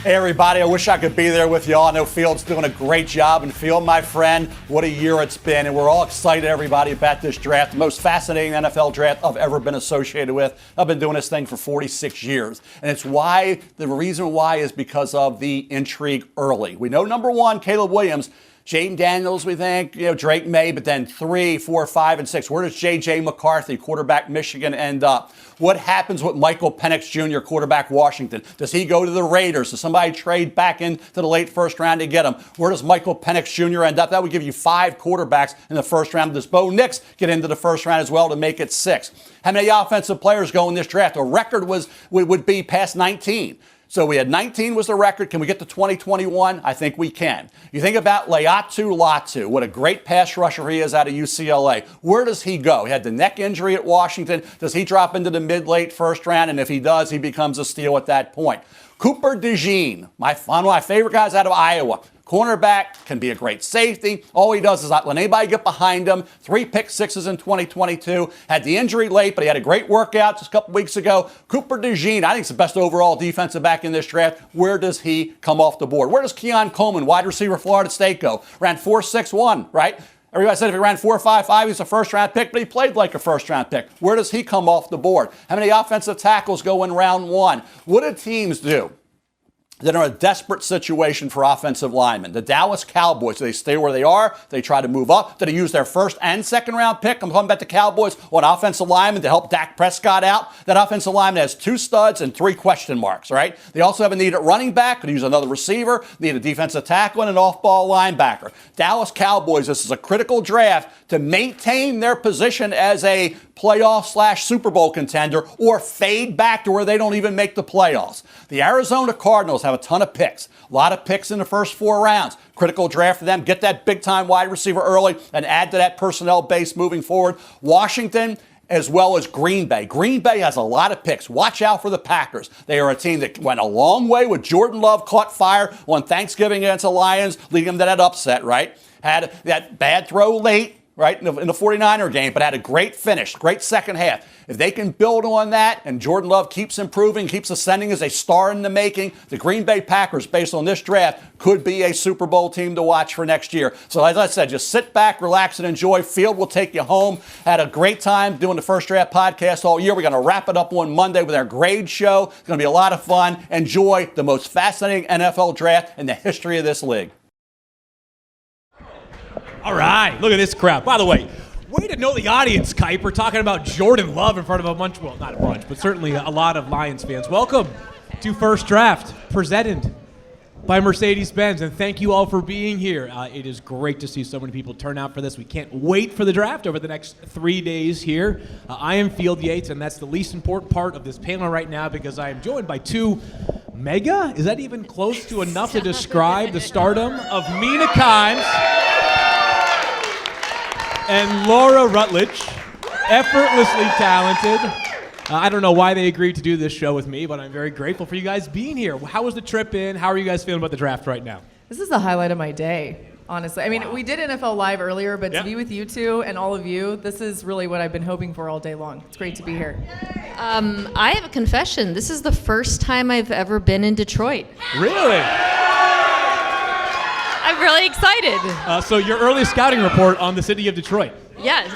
Hey everybody, I wish I could be there with y'all. I know Field's doing a great job. And Field, my friend, what a year it's been. And we're all excited, everybody, about this draft. The most fascinating NFL draft I've ever been associated with. I've been doing this thing for 46 years. And the reason why is because of the intrigue early. We know number one, Caleb Williams. Jaden Daniels, we think, Drake May, but then 3, 4, 5, and 6. Where does J.J. McCarthy, quarterback Michigan, end up? What happens with Michael Penix Jr., quarterback Washington? Does he go to the Raiders? Does somebody trade back into the late first round to get him? Where does Michael Penix Jr. end up? That would give you 5 quarterbacks in the first round. Does Bo Nix get into the first round as well to make it 6? How many offensive players go in this draft? A record would be past 19. So we had 19 was the record. Can we get to 2021? I think we can. You think about Laiatu Latu, what a great pass rusher he is out of UCLA. Where does he go? He had the neck injury at Washington. Does he drop into the mid-late first round? And if he does, he becomes a steal at that point. Cooper DeJean, one of my favorite guys out of Iowa. Cornerback, can be a great safety. All he does is not let anybody get behind him. 3 pick sixes in 2022. Had the injury late, but he had a great workout just a couple weeks ago. Cooper DeJean, I think he's the best overall defensive back in this draft. Where does he come off the board? Where does Keon Coleman, wide receiver, Florida State, go? Ran 4.61, right? Everybody said if he ran 4.55, he's a first-round pick, but he played like a first-round pick. Where does he come off the board? How many offensive tackles go in round 1? What do teams do that are in a desperate situation for offensive linemen? The Dallas Cowboys, do they stay where they are? They try to move up? Do they use their first and second round pick? I'm talking about the Cowboys on offensive linemen to help Dak Prescott out. That offensive lineman has 2 studs and 3 question marks, right? They also have a need at running back. Could use another receiver, need a defensive tackle, and an off-ball linebacker. Dallas Cowboys, this is a critical draft to maintain their position as a playoff/Super Bowl contender or fade back to where they don't even make the playoffs. The Arizona Cardinals have a ton of picks. A lot of picks in the first 4 rounds. Critical draft for them. Get that big-time wide receiver early and add to that personnel base moving forward. Washington, as well as Green Bay. Green Bay has a lot of picks. Watch out for the Packers. They are a team that went a long way with Jordan Love, caught fire on Thanksgiving against the Lions, leading them to that upset, right? Had that bad throw late, right, in the 49er game, but had a great finish, great second half. If they can build on that and Jordan Love keeps improving, keeps ascending as a star in the making, the Green Bay Packers, based on this draft, could be a Super Bowl team to watch for next year. So as I said, just sit back, relax, and enjoy. Field will take you home. Had a great time doing the First Draft podcast all year. We're going to wrap it up on Monday with our grade show. It's going to be a lot of fun. Enjoy the most fascinating NFL draft in the history of this league. All right, look at this crowd. By the way, way to know the audience, Kiper, talking about Jordan Love in front of a bunch, well, not a bunch, but certainly a lot of Lions fans. Welcome to First Draft, presented by Mercedes-Benz, and thank you all for being here. It is great to see so many people turn out for this. We can't wait for the draft over the next 3 days here. I am Field Yates, and that's the least important part of this panel right now because I am joined by 2 mega, is that even close to enough to describe the stardom of Mina Kimes and Laura Rutledge, effortlessly talented. I don't know why they agreed to do this show with me, but I'm very grateful for you guys being here. How was the trip in? How are you guys feeling about the draft right now? This is the highlight of my day, honestly. I mean, we did NFL Live earlier, but to be with you two and all of you, this is really what I've been hoping for all day long. It's great to be here. I have a confession. This is the first time I've ever been in Detroit. Really? I'm really excited. So your early scouting report on the city of Detroit. Yes.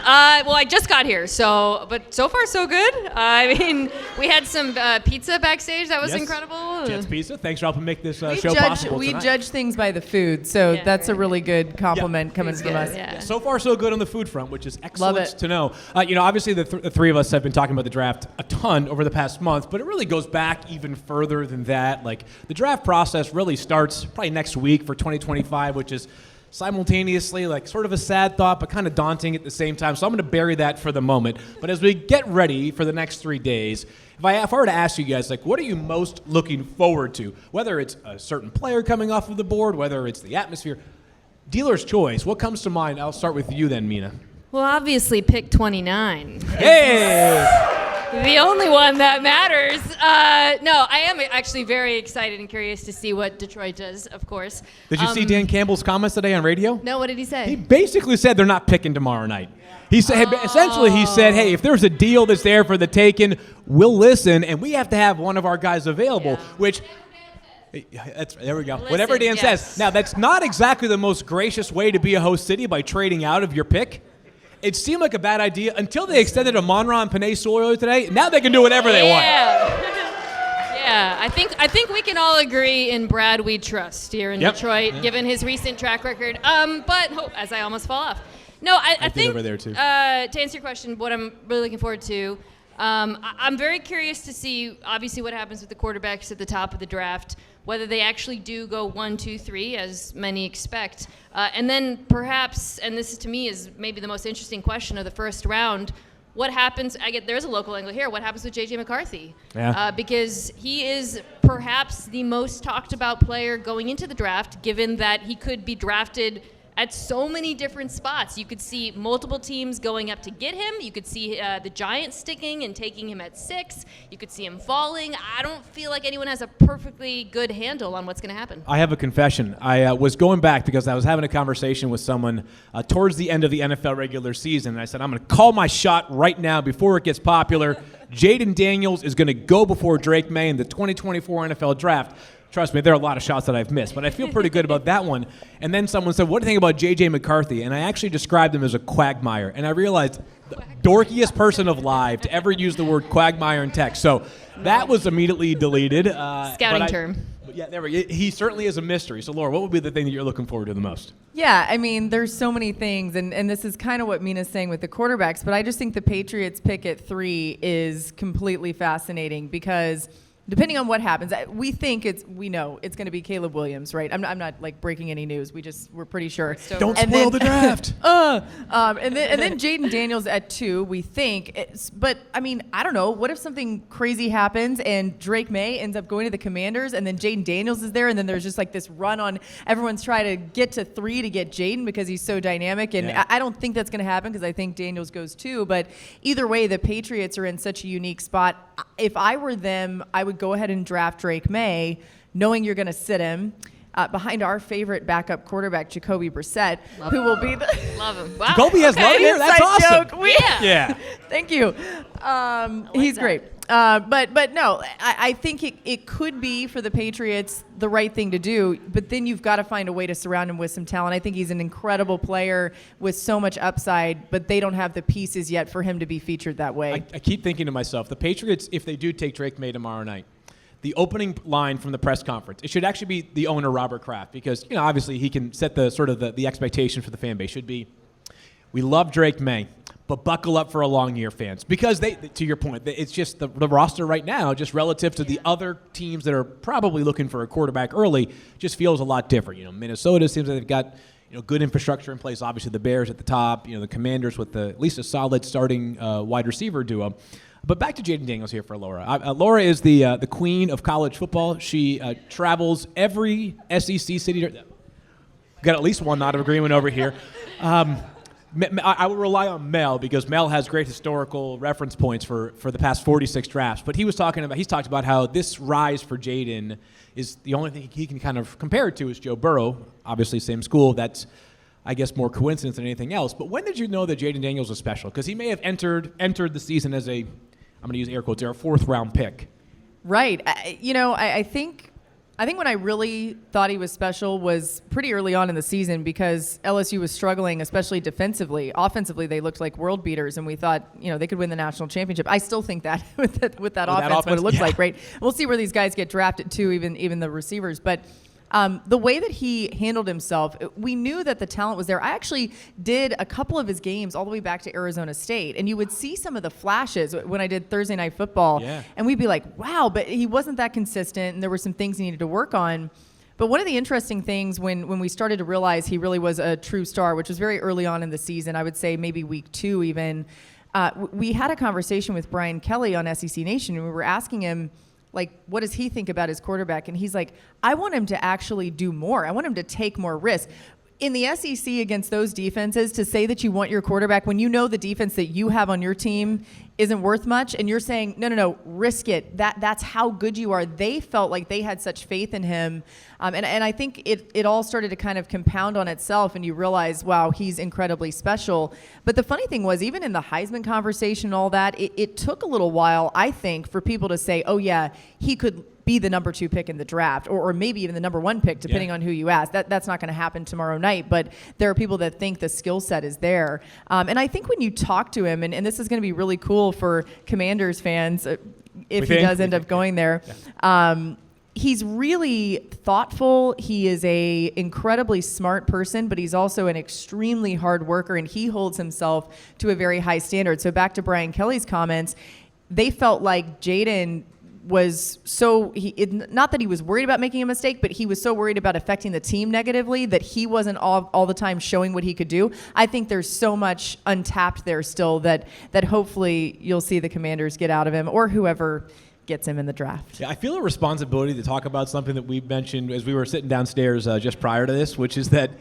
Well, I just got here, but so far so good. I mean, we had some pizza backstage. That was incredible. Jets Pizza. Thanks for helping make this show possible We tonight. judge things by the food, so that's a really good compliment coming from us. Yeah. So far, so good on the food front, which is excellent Love it. to know. Obviously, the 3 of us have been talking about the draft a ton over the past month, but it really goes back even further than that. Like, the draft process really starts probably next week for 2025, which is simultaneously like sort of a sad thought, but kind of daunting at the same time. So I'm going to bury that for the moment. But as we get ready for the next 3 days, if I were to ask you guys, like, what are you most looking forward to? Whether it's a certain player coming off of the board, whether it's the atmosphere, dealer's choice. What comes to mind? I'll start with you then, Mina. Well, obviously, pick 29. Hey! The only one that matters. No, I am actually very excited and curious to see what Detroit does, of course. Did you see Dan Campbell's comments today on radio? No, what did he say? He basically said they're not picking tomorrow night. He said, essentially, he said, hey, if there's a deal that's there for the taking, we'll listen, and we have to have one of our guys available, which There we go. Listen, Whatever Dan yes. says. Now, that's not exactly the most gracious way to be a host city by trading out of your pick. It seemed like a bad idea until they extended a Monron and Panay Sawyer today. Now they can do whatever they want. Yeah, I think we can all agree in Brad we trust here in Detroit, given his recent track record. But as I almost fall off. No, I think over there too. To answer your question, what I'm really looking forward to, I'm very curious to see, obviously, what happens with the quarterbacks at the top of the draft, whether they actually do go 1, 2, 3, as many expect. And then perhaps, and this to me is maybe the most interesting question of the first round, what happens, there's a local angle here, what happens with J.J. McCarthy? Yeah. Because he is perhaps the most talked about player going into the draft, given that he could be drafted at so many different spots. You could see multiple teams going up to get him. You could see the Giants sticking and taking him at 6. You could see him falling. I don't feel like anyone has a perfectly good handle on what's going to happen. I have a confession. I was going back because I was having a conversation with someone towards the end of the NFL regular season, and I said, I'm going to call my shot right now before it gets popular. Jaden Daniels is going to go before Drake May in the 2024 NFL Draft. Trust me, there are a lot of shots that I've missed, but I feel pretty good about that one. And then someone said, what do you think about J.J. McCarthy? And I actually described him as a quagmire. And I realized the dorkiest person alive to ever use the word quagmire in text. So that was immediately deleted. Scouting term. Yeah, there we go. He certainly is a mystery. So, Laura, what would be the thing that you're looking forward to the most? Yeah, I mean, there's so many things, and this is kind of what Mina's saying with the quarterbacks, but I just think the Patriots pick at 3 is completely fascinating because depending on what happens, we know it's going to be Caleb Williams, right? I'm not like breaking any news. We're pretty sure. Don't spoil the draft. And then Jaden Daniels at 2, we think. But I mean, I don't know. What if something crazy happens and Drake May ends up going to the Commanders, and then Jaden Daniels is there, and then there's just like this run on everyone's trying to get to 3 to get Jaden because he's so dynamic. And I don't think that's going to happen because I think Daniels goes 2. But either way, the Patriots are in such a unique spot. If I were them, I would go ahead and draft Drake May, knowing you're going to sit him behind our favorite backup quarterback, Jacoby Brissett, who will be the Love him. Wow. Jacoby has love here? That's awesome. Joke. Yeah. Thank you. He's great. But no, I think it could be for the Patriots the right thing to do, but then you've got to find a way to surround him with some talent. I think he's an incredible player with so much upside, but they don't have the pieces yet for him to be featured that way. I keep thinking to myself, the Patriots, if they do take Drake May tomorrow night, the opening line from the press conference, it should actually be the owner, Robert Kraft, because obviously he can set the sort of the expectation for the fan base. Should be, we love Drake May, but buckle up for a long year, fans, because they, to your point, it's just the roster right now, just relative to the other teams that are probably looking for a quarterback early, just feels a lot different. Minnesota seems like they've got good infrastructure in place. Obviously, the Bears at the top. The Commanders with at least a solid starting wide receiver duo. But back to Jaden Daniels here for Laura. Laura is the queen of college football. She travels every SEC city. Got at least one nod of agreement over here. I will rely on Mel because Mel has great historical reference points for the past 46 drafts. But he's talked about how this rise for Jaden is the only thing he can kind of compare it to is Joe Burrow. Obviously, same school. That's, I guess, more coincidence than anything else. But when did you know that Jaden Daniels was special? Because he may have entered the season as I'm going to use air quotes, a 4th-round pick. Right. I think when I really thought he was special was pretty early on in the season because LSU was struggling, especially defensively. Offensively, they looked like world beaters, and we thought, they could win the national championship. I still think that with that offense, what it looks like, right? We'll see where these guys get drafted too, even the receivers. But the way that he handled himself, we knew that the talent was there. I actually did a couple of his games all the way back to Arizona State, and you would see some of the flashes when I did Thursday Night Football, and we'd be like, wow, but he wasn't that consistent, and there were some things he needed to work on. But one of the interesting things when we started to realize he really was a true star, which was very early on in the season, I would say maybe week 2 even, we had a conversation with Brian Kelly on SEC Nation, and we were asking him, what does he think about his quarterback? And he's like, I want him to actually do more. I want him to take more risks. In the SEC against those defenses, to say that you want your quarterback when you know the defense that you have on your team isn't worth much, and you're saying, no, risk it. That's how good you are. They felt like they had such faith in him. And I think it all started to kind of compound on itself, and you realize, wow, he's incredibly special. But the funny thing was, even in the Heisman conversation and all that, it took a little while, I think, for people to say, oh, yeah, he could be the number 2 pick in the draft, or maybe even the number 1 pick, depending on who you ask. That's not going to happen tomorrow night, but there are people that think the skill set is there. And I think when you talk to him, and this is going to be really cool for Commanders fans, if he does end up going there, he's really thoughtful. He is a incredibly smart person, but he's also an extremely hard worker, and he holds himself to a very high standard. So back to Brian Kelly's comments, they felt like Jaden was not that he was worried about making a mistake, but he was so worried about affecting the team negatively that he wasn't all the time showing what he could do. I think there's so much untapped there still that hopefully you'll see the Commanders get out of him, or whoever gets him in the draft. Yeah, I feel a responsibility to talk about something that we mentioned as we were sitting downstairs just prior to this, which is that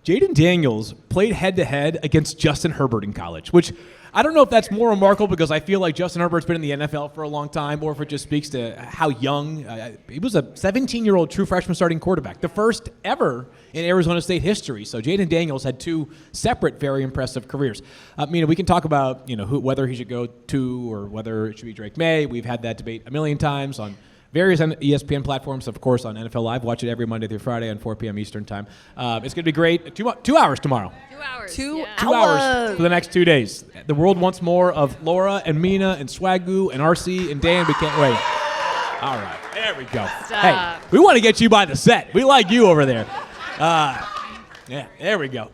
Jaden Daniels played head-to-head against Justin Herbert in college, which I don't know if that's more remarkable because I feel like Justin Herbert's been in the NFL for a long time, or if it just speaks to how young. He was a 17-year-old true freshman starting quarterback, the first ever in Arizona State history. So Jaden Daniels had 2 separate, very impressive careers. Mina, we can talk about whether he should go to or whether it should be Drake May. We've had that debate a million times on various ESPN platforms, of course, on NFL Live. Watch it every Monday through Friday on 4 p.m. Eastern Time. It's going to be great. 2 hours tomorrow. 2 hours. 2 2 hours for the next 2 days. The world wants more of Laura and Mina and Swagoo and RC and Dan. We can't wait. All right. There we go. Stop. Hey, we want to get you by the set. We like you over there. Yeah, there we go.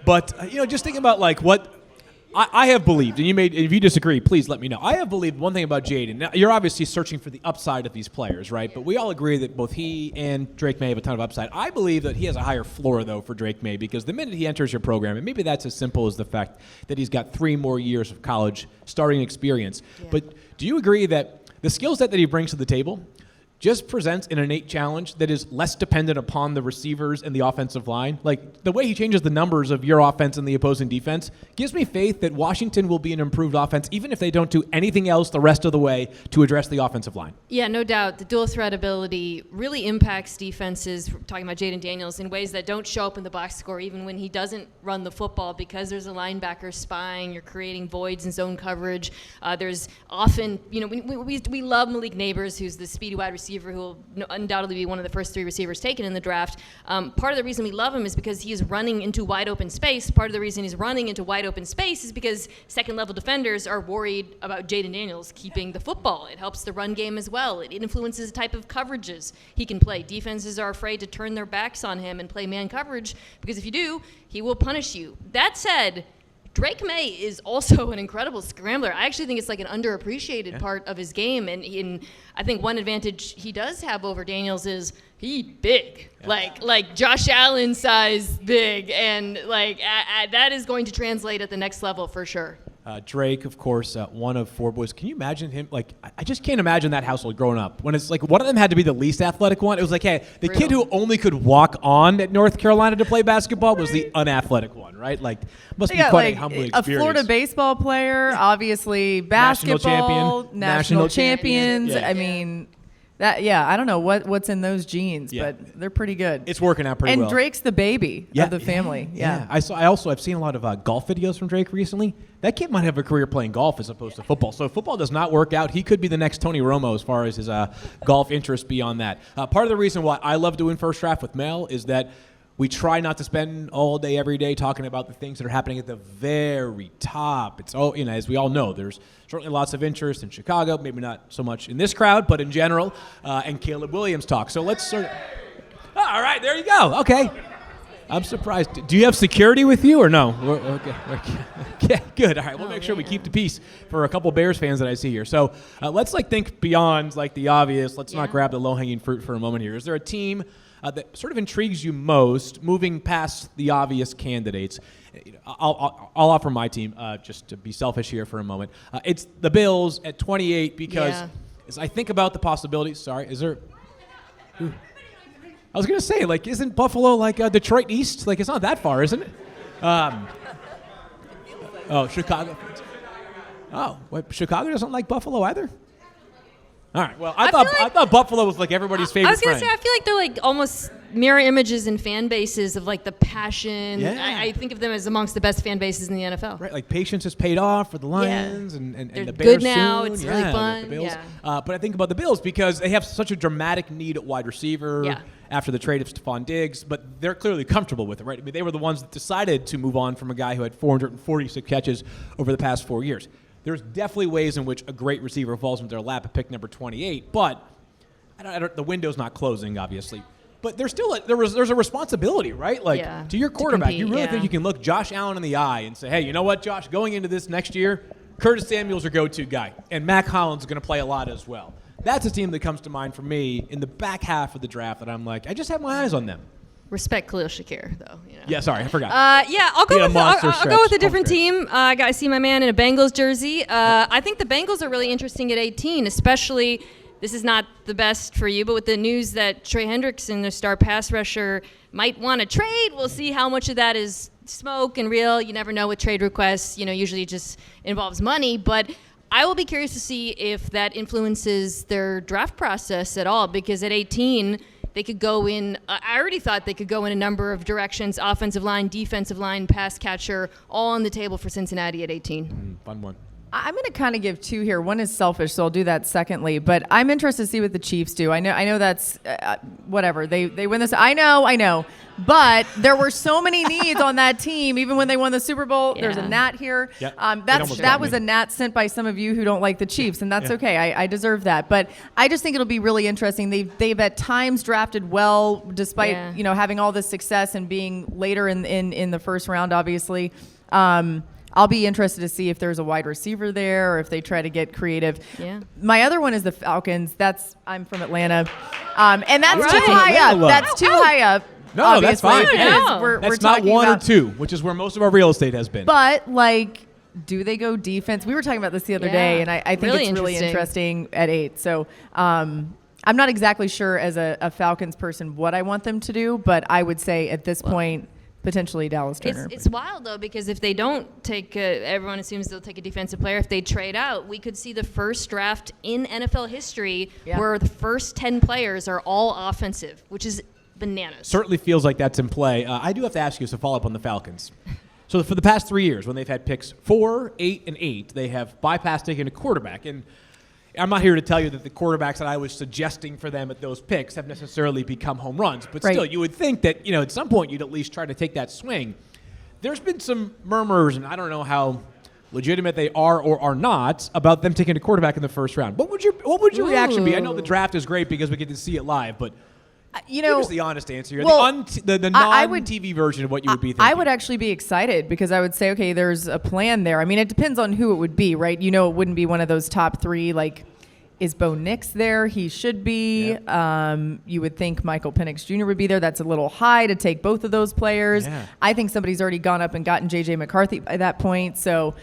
But just thinking about like what I have believed, and if you disagree, please let me know. I have believed one thing about Jaden. Now, you're obviously searching for the upside of these players, right? But we all agree that both he and Drake May have a ton of upside. I believe that he has a higher floor, though, for Drake May, because the minute he enters your program, and maybe that's as simple as the fact that he's got 3 more years of college starting experience. Yeah. But do you agree that the skill set that he brings to the table just presents an innate challenge that is less dependent upon the receivers and the offensive line? Like, the way he changes the numbers of your offense and the opposing defense gives me faith that Washington will be an improved offense, even if they don't do anything else the rest of the way to address the offensive line. Yeah, no doubt. The dual threat ability really impacts defenses, talking about Jaden Daniels, in ways that don't show up in the box score, even when he doesn't run the football, because there's a linebacker spying, you're creating voids in zone coverage. There's often, we love Malik Neighbors, who's the speedy wide receiver who will undoubtedly be one of the first 3 receivers taken in the draft. Part of the reason we love him is because he is running into wide open space. Part of the reason he's running into wide open space is because second-level defenders are worried about Jaden Daniels keeping the football. It helps the run game as well. It influences the type of coverages he can play. Defenses are afraid to turn their backs on him and play man coverage, because if you do, he will punish you. That said, Drake May is also an incredible scrambler. I actually think it's like an underappreciated part of his game. And I think one advantage he does have over Daniels is he big, like Josh Allen size big. And that is going to translate at the next level for sure. Drake, of course, one of 4 boys. Can you imagine him? Like, I just can't imagine that household growing up. When it's like one of them had to be the least athletic one. It was like, hey, the kid who only could walk on at North Carolina to play basketball was the unathletic one, right? Like, must be quite a humbling experience. A Florida baseball player, obviously basketball, national champions. Yeah. I mean, I don't know what's in those genes, but they're pretty good. It's working out pretty well. And Drake's the baby of the family. Yeah. I've seen a lot of golf videos from Drake recently. That kid might have a career playing golf as opposed to football. So if football does not work out, he could be the next Tony Romo as far as his golf interest beyond that. Part of the reason why I love doing First Draft with Mel is that we try not to spend all day, every day talking about the things that are happening at the very top. It's as we all know, there's certainly lots of interest in Chicago, maybe not so much in this crowd, but in general, and Caleb Williams talk. So let's sort of. All right, there you go. Okay. I'm surprised. Do you have security with you or no? Okay, good. All right, we'll make sure we keep the peace for a couple Bears fans that I see here. So let's think beyond the obvious. Let's not grab the low-hanging fruit for a moment here. Is there a team that sort of intrigues you most, moving past the obvious candidates? I'll offer my team just to be selfish here for a moment. It's the Bills at 28 because as I think about the possibilities. Sorry, is there? Ooh. I was going to say, isn't Buffalo like Detroit East? It's not that far, isn't it? Chicago. Oh, wait, Chicago doesn't like Buffalo either? All right, well, I thought Buffalo was everybody's favorite I was going to friend. say, I feel like they're almost mirror images and fan bases of like the passion. Yeah. I think of them as amongst the best fan bases in the NFL. Right, like patience has paid off for the Lions and They're the Bears good now. soon. It's really fun. The Bills. Yeah. But I think about the Bills because they have such a dramatic need at wide receiver after the trade of Stephon Diggs, but they're clearly comfortable with it, right? I mean, they were the ones that decided to move on from a guy who had 446 catches over the past 4 years. There's definitely ways in which a great receiver falls into their lap at pick number 28, but the window's not closing, obviously. But there's still there's a responsibility, right? Like, to your quarterback, compete, you really think you can look Josh Allen in the eye and say, hey, you know what, Josh, going into this next year, Curtis Samuel's your go-to guy, and Mac Hollins is going to play a lot as well. That's a team that comes to mind for me in the back half of the draft that I'm like, I just have my eyes on them. Respect Khalil Shakir, though. You know. Yeah, sorry, I forgot. I'll go with a different team. I see my man in a Bengals jersey. I think the Bengals are really interesting at 18, especially. This is not the best for you, but with the news that Trey Hendrickson, the star pass rusher, might want to trade, we'll see how much of that is smoke and real. You never know with trade requests. Usually it just involves money, but I will be curious to see if that influences their draft process at all, because at 18, they could go in, I already thought they could go in a number of directions, offensive line, defensive line, pass catcher, all on the table for Cincinnati at 18. Fun one. I'm going to kind of give two here. One is selfish, so I'll do that secondly. But I'm interested to see what the Chiefs do. I know that's whatever. They win this. I know. But there were so many needs on that team, even when they won the Super Bowl. Yeah. There's a gnat here. Yep. That was a gnat sent by some of you who don't like the Chiefs, and that's okay. I deserve that. But I just think it'll be really interesting. They've at times drafted well, despite having all this success and being later in the first round, obviously. I'll be interested to see if there's a wide receiver there or if they try to get creative. Yeah. My other one is the Falcons. I'm from Atlanta. And that's Right. too high up. Atlanta. That's too high up. No, that's fine. Because Yeah. we're That's not talking one or about, two, which is where most of our real estate has been. But, do they go defense? We were talking about this the other day, and I think Really it's really interesting at 8. So I'm not exactly sure as a Falcons person what I want them to do, but I would say at this point, potentially Dallas Turner. It's wild, though, because if they don't take everyone assumes they'll take a defensive player. If they trade out, we could see the first draft in NFL history where the first 10 players are all offensive, which is bananas. Certainly feels like that's in play. I do have to ask you as a follow-up on the Falcons. So for the past 3 years, when they've had picks 4, 8, and 8, they have bypassed taking a quarterback. And I'm not here to tell you that the quarterbacks that I was suggesting for them at those picks have necessarily become home runs. But still, you would think that, at some point you'd at least try to take that swing. There's been some murmurs, and I don't know how legitimate they are or are not, about them taking a quarterback in the first round. What would your reaction be? I know the draft is great because we get to see it live, but give us the honest answer here. Well, the non-TV version of what you would be thinking. I would actually be excited because I would say, okay, there's a plan there. I mean, it depends on who it would be, right? It wouldn't be one of those top 3, is Bo Nix there? He should be. Yep. You would think Michael Penix Jr. would be there. That's a little high to take both of those players. Yeah. I think somebody's already gone up and gotten J.J. McCarthy by that point. So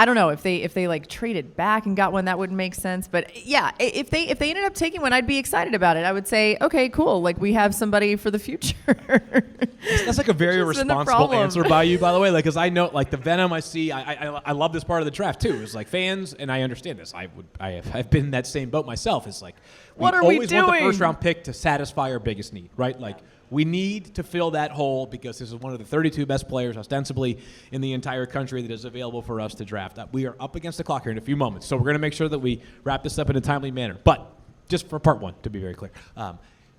I don't know if they traded back and got one, that wouldn't make sense. But yeah, if they ended up taking one, I'd be excited about it. I would say, okay, cool. We have somebody for the future. That's a very responsible answer by you, by the way. Because I know, the venom I see, I love this part of the draft too. It's fans, and I understand this. I've been in that same boat myself. It's what are we always doing? Want the first round pick to satisfy our biggest need, right? We need to fill that hole because this is one of the 32 best players, ostensibly, in the entire country that is available for us to draft. We are up against the clock here in a few moments, so we're going to make sure that we wrap this up in a timely manner. But just for part one, to be very clear,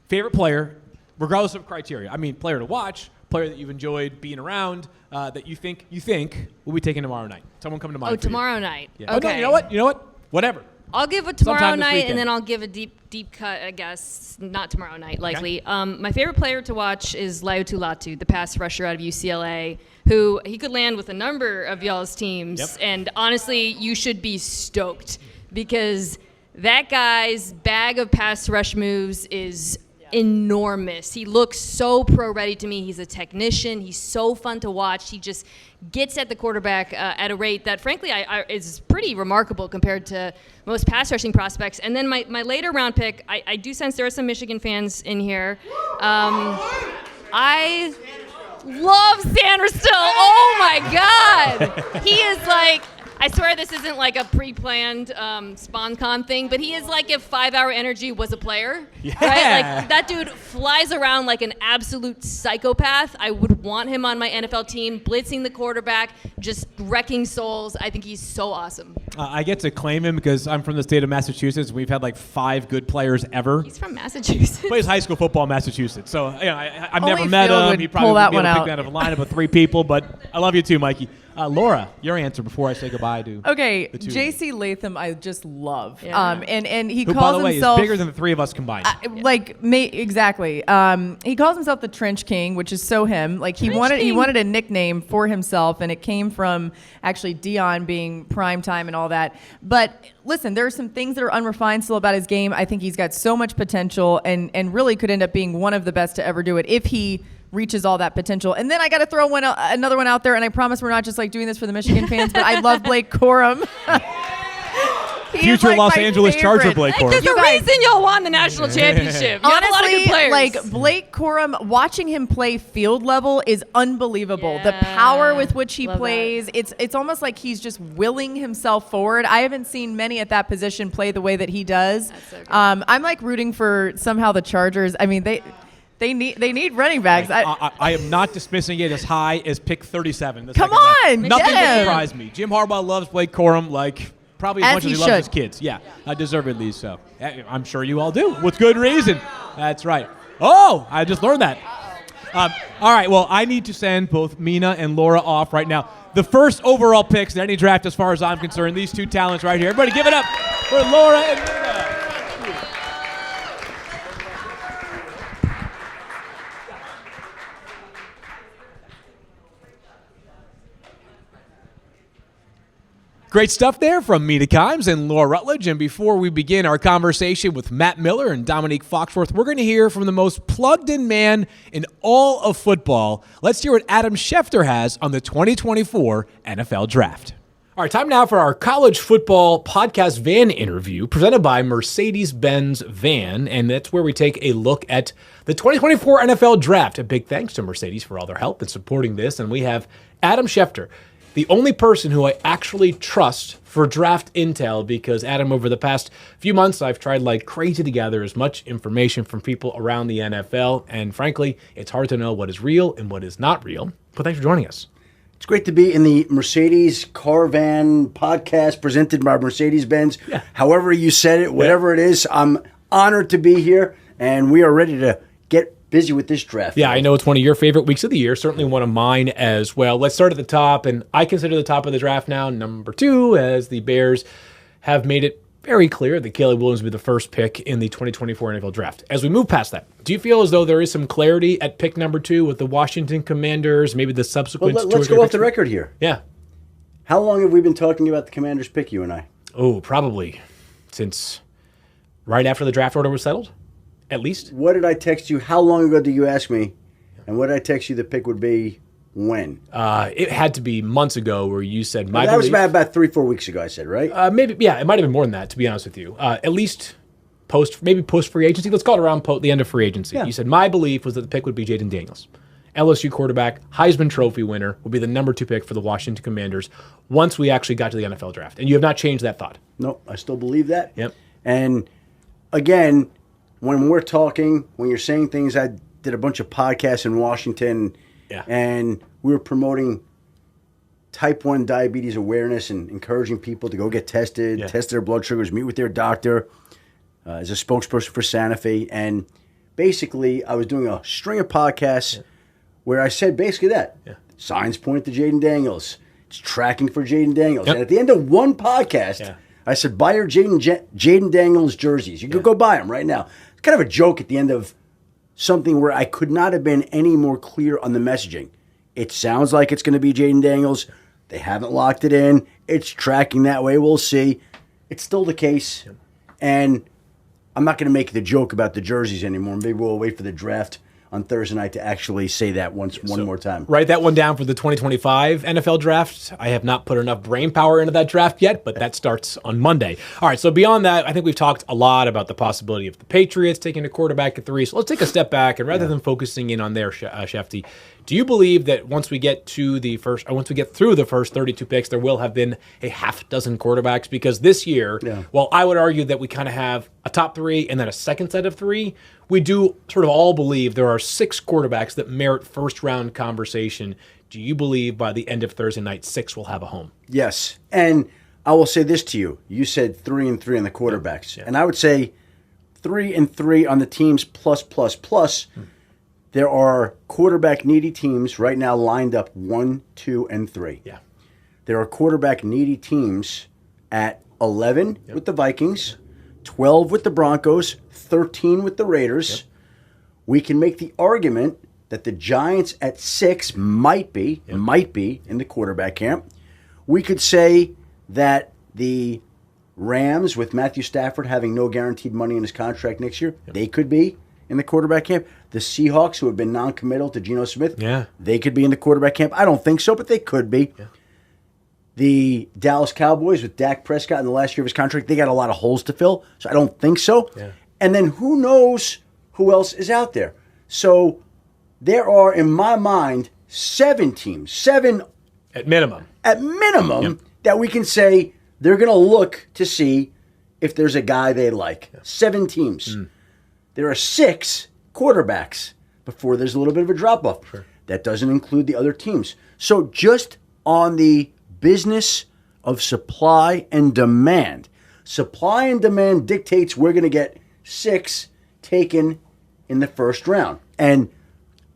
favorite player, regardless of criteria. I mean, player to watch, player that you've enjoyed being around, that you think will be taken tomorrow night. Someone come to mind. Tomorrow night. Yeah. Okay. Oh, no, you know what? Whatever. I'll give a tomorrow Sometime this night, weekend. and then I'll give a deep cut, I guess. Not tomorrow night, likely. Okay. My favorite player to watch is Laiatu Latu, the pass rusher out of UCLA, who he could land with a number of y'all's teams. Yep. And honestly, you should be stoked because that guy's bag of pass rush moves is enormous. He looks so pro-ready to me. He's a technician. He's so fun to watch. He just gets at the quarterback at a rate that, frankly, is pretty remarkable compared to most pass rushing prospects. And then my later round pick, I do sense there are some Michigan fans in here. I love Sanders still. Oh, my God. He is I swear this isn't like a pre-planned SpawnCon thing, but he is like if 5 Hour Energy was a player. Yeah. Right? Like that dude flies around like an absolute psychopath. I would want him on my NFL team, blitzing the quarterback, just wrecking souls. I think he's so awesome. I get to claim him because I'm from the state of Massachusetts. We've had like 5 good players ever. He's from Massachusetts. Plays high school football in Massachusetts. So I've Only never met Phil him. would He pull probably that would be able one to out. pick that out of a lineup of 3 people. But I love you too, Mikey. Laura, your answer before I say goodbye to Okay, the two. J.C. Latham, I just love. Yeah. And he Who, calls by the way, himself is bigger than the 3 of us combined. Exactly. He calls himself the Trench King, which is so him. Like he wanted a nickname for himself, and it came from actually Dion being prime time and all that. But listen, there are some things that are unrefined still about his game. I think he's got so much potential, and really could end up being one of the best to ever do it if he reaches all that potential. And then I got to throw another one out there, and I promise we're not just like doing this for the Michigan fans, but I love Blake Corum. Future Los Angeles Charger Blake Corum. There's a reason y'all won the national championship. You have a lot of good players. Like Blake Corum, watching him play field level is unbelievable. Yeah. The power with which he Love plays, it's almost like he's just willing himself forward. I haven't seen many at that position play the way that he does. That's so good. I'm like rooting for somehow the Chargers. I mean, they need running backs. I am not dismissing it as high as pick 37. the Come second round. on, Nothing get would him. surprise me. Jim Harbaugh loves Blake Corum like probably as As much as he he loves his should. kids. Yeah, deservedly so. I'm sure you all do, with good reason. That's right. Oh, I just learned that. All right, well, I need to send both Mina and Laura off right now. The first overall picks in any draft, as far as I'm concerned, these 2 talents right here. Everybody give it up for Laura and Mina. Great stuff there from Mina Kimes and Laura Rutledge. And before we begin our conversation with Matt Miller and Domonique Foxworth, we're going to hear from the most plugged-in man in all of football. Let's hear what Adam Schefter has on the 2024 NFL Draft. All right, time now for our college football podcast van interview presented by Mercedes-Benz Van, and that's where we take a look at the 2024 NFL Draft. A big thanks to Mercedes for all their help in supporting this, and we have Adam Schefter, the only person who I actually trust for draft intel, because Adam, over the past few months, I've tried like crazy to gather as much information from people around the NFL, and frankly, it's hard to know what is real and what is not real. But thanks for joining us. It's great to be in the Mercedes Caravan podcast presented by Mercedes-Benz. Yeah. However you said it, whatever it is, I'm honored to be here, and we are ready to get busy with this draft. Yeah, I know it's one of your favorite weeks of the year, certainly one of mine as well. Let's start at the top, and I consider the top of the draft now number 2, as the Bears have made it very clear that Caleb Williams will be the first pick in the 2024 NFL Draft. As we move past that, do you feel as though there is some clarity at pick number 2 with the Washington Commanders, maybe the subsequent Well, 2 let's or 3 go off picks? the record here. Yeah. How long have we been talking about the Commanders pick, you and I? Oh, probably since right after the draft order was settled, at least. What did I text you? How long ago did you ask me? And what did I text you the pick would be when? It had to be months ago where you said my That was belief. about 3-4 weeks ago, I said, right? Maybe, yeah, it might have been more than that, to be honest with you. At least post free agency. Let's call it around the end of free agency. Yeah. You said my belief was that the pick would be Jaden Daniels, LSU quarterback, Heisman Trophy winner, would be the number 2 pick for the Washington Commanders once we actually got to the NFL Draft. And you have not changed that thought. No, I still believe that. Yep. And again, when we're talking, when you're saying things, I did a bunch of podcasts in Washington, Yeah. and we were promoting type 1 diabetes awareness and encouraging people to go get tested, Yeah. test their blood sugars, meet with their doctor as a spokesperson for Santa Fe. And basically, I was doing a string of podcasts where I said basically that. Yeah. Signs point to Jaden Daniels. It's tracking for Jaden Daniels. Yep. And at the end of one podcast, Yeah. I said, buy your Jaden Daniels jerseys. You could go buy them right now. It's kind of a joke at the end of something where I could not have been any more clear on the messaging. It sounds like it's going to be Jaden Daniels. They haven't locked it in. It's tracking that way. We'll see. It's still the case. And I'm not going to make the joke about the jerseys anymore. Maybe we'll wait for the draft on Thursday night to actually say that one more time. Write that one down for the 2025 NFL Draft. I have not put enough brain power into that draft yet, but that starts on Monday. All right, so beyond that, I think we've talked a lot about the possibility of the Patriots taking a quarterback at 3. So let's take a step back, and rather than focusing in on there, Shefty, Do you believe that once we get through the first 32 picks, there will have been a half dozen quarterbacks? Because this year, while I would argue that we kind of have a top 3 and then a second set of 3, we do sort of all believe there are 6 quarterbacks that merit first-round conversation. Do you believe by the end of Thursday night, 6 will have a home? Yes. And I will say this to you. You said 3 and 3 on the quarterbacks. And I would say 3 and 3 on the teams plus. There are quarterback-needy teams right now lined up 1, 2, and 3. Yeah. There are quarterback-needy teams at 11 with the Vikings, 12 with the Broncos, 13 with the Raiders. We can make the argument that the Giants at 6 might be in the quarterback camp. We could say that the Rams, with Matthew Stafford having no guaranteed money in his contract next year, they could be in the quarterback camp. The Seahawks, who have been non-committal to Geno Smith, they could be in the quarterback camp. I don't think so, but they could be. Yeah. The Dallas Cowboys, with Dak Prescott in the last year of his contract, they got a lot of holes to fill, so I don't think so. Yeah. And then who knows who else is out there? So there are, in my mind, 7 teams, 7 at minimum, that we can say they're going to look to see if there's a guy they like. 7 teams. There are 6 quarterbacks before there's a little bit of a drop-off. Sure. That doesn't include the other teams. So just on the business of supply and demand dictates we're going to get 6 taken in the first round. And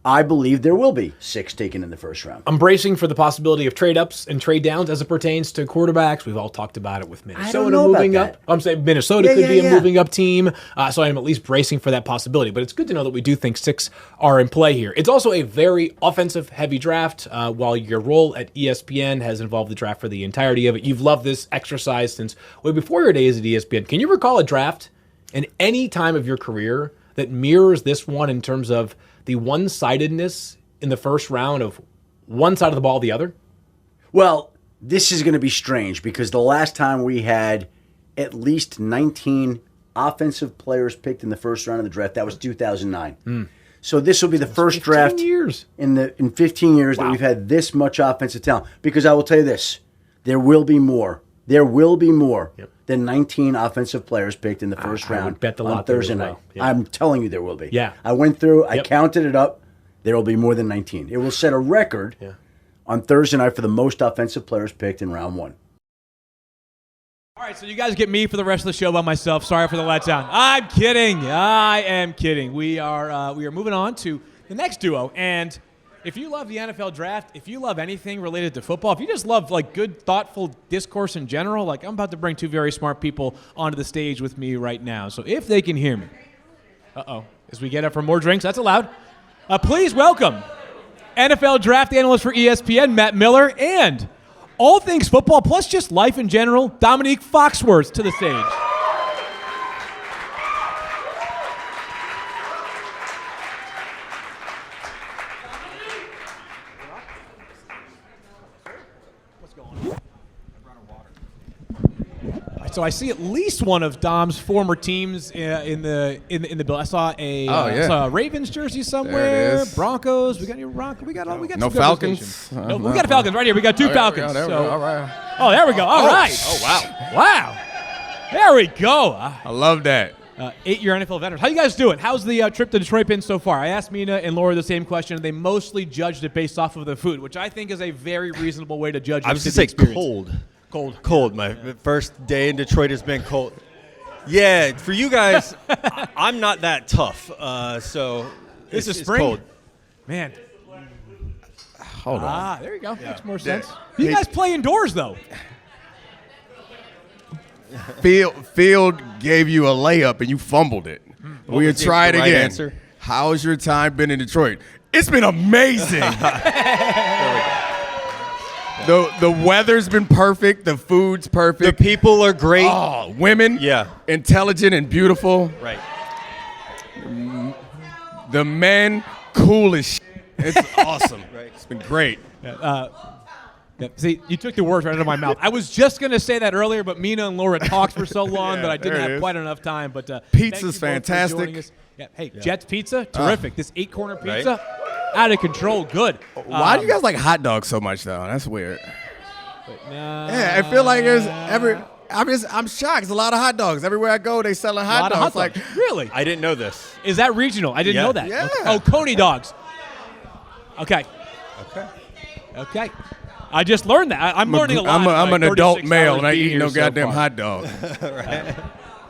I believe there will be 6 taken in the first round. I'm bracing for the possibility of trade-ups and trade-downs as it pertains to quarterbacks. We've all talked about it with Minnesota moving up. I'm saying Minnesota could be a moving-up team, so I'm at least bracing for that possibility. But it's good to know that we do think 6 are in play here. It's also a very offensive-heavy draft. While your role at ESPN has involved the draft for the entirety of it, you've loved this exercise since way before your days at ESPN. Can you recall a draft in any time of your career that mirrors this one in terms of the one-sidedness in the first round of one side of the ball, the other? Well, this is going to be strange because the last time we had at least 19 offensive players picked in the first round of the draft, that was 2009. So this will be the first draft in 15 years that we've had this much offensive talent. Because I will tell you this, there will be more. There will be more than 19 offensive players picked in the first round. I would bet the lot on Thursday night. Yeah. I'm telling you there will be. Yeah. I went through, I counted it up. There will be more than 19. It will set a record on Thursday night for the most offensive players picked in round 1. All right, so you guys get me for the rest of the show by myself. Sorry for the letdown. I'm kidding. I am kidding. We are moving on to the next duo, and if you love the NFL draft, if you love anything related to football, if you just love like good, thoughtful discourse in general, like I'm about to bring 2 very smart people onto the stage with me right now. So if they can hear me, as we get up for more drinks, that's allowed. Please welcome NFL draft analyst for ESPN, Matt Miller, and all things football plus just life in general, Domonique Foxworth to the stage. So I see at least one of Dom's former teams in the bill. I saw a Ravens jersey somewhere. There it is. Broncos. We got any Broncos? We got no Falcons. No, we got a Falcons right here. We got 2 Falcons. There we go. All right. Oh, there we go. All right. Oh wow. Wow. There we go. I love that. 8-year NFL veterans. How you guys doing? How's the trip to Detroit been so far? I asked Mina and Laura the same question, and they mostly judged it based off of the food, which I think is a very reasonable way to judge. I was going to say cold. My first day in Detroit has been cold. Yeah, for you guys, I'm not that tough. So this is spring. Cold. Man. Hold on. There you go. Yeah. Makes more sense. You guys play indoors, though. Field gave you a layup and you fumbled it. We'll try it again. Answer? How's your time been in Detroit? It's been amazing. The weather's been perfect. The food's perfect. The people are great. Oh, women. Yeah. Intelligent and beautiful. Right. The men, cool as shit. It's awesome. Right. It's been great. See, you took the words right out of my mouth. I was just going to say that earlier, but Mina and Laura talked for so long that I didn't have quite enough time. But pizza's fantastic. Yeah. Hey, Jets Pizza, terrific. This 8-corner pizza. out of control good. Why do you guys like hot dogs so much, though? That's weird. Yeah, I feel like there's I'm shocked. There's a lot of hot dogs. Everywhere I go, they selling hot dogs. Like, really? I didn't know this. Is that regional? I didn't know that. Yeah. Okay. Oh, Coney dogs. Okay. I just learned that. I'm learning a lot. I'm an adult male, and I eat no so goddamn far. hot dog.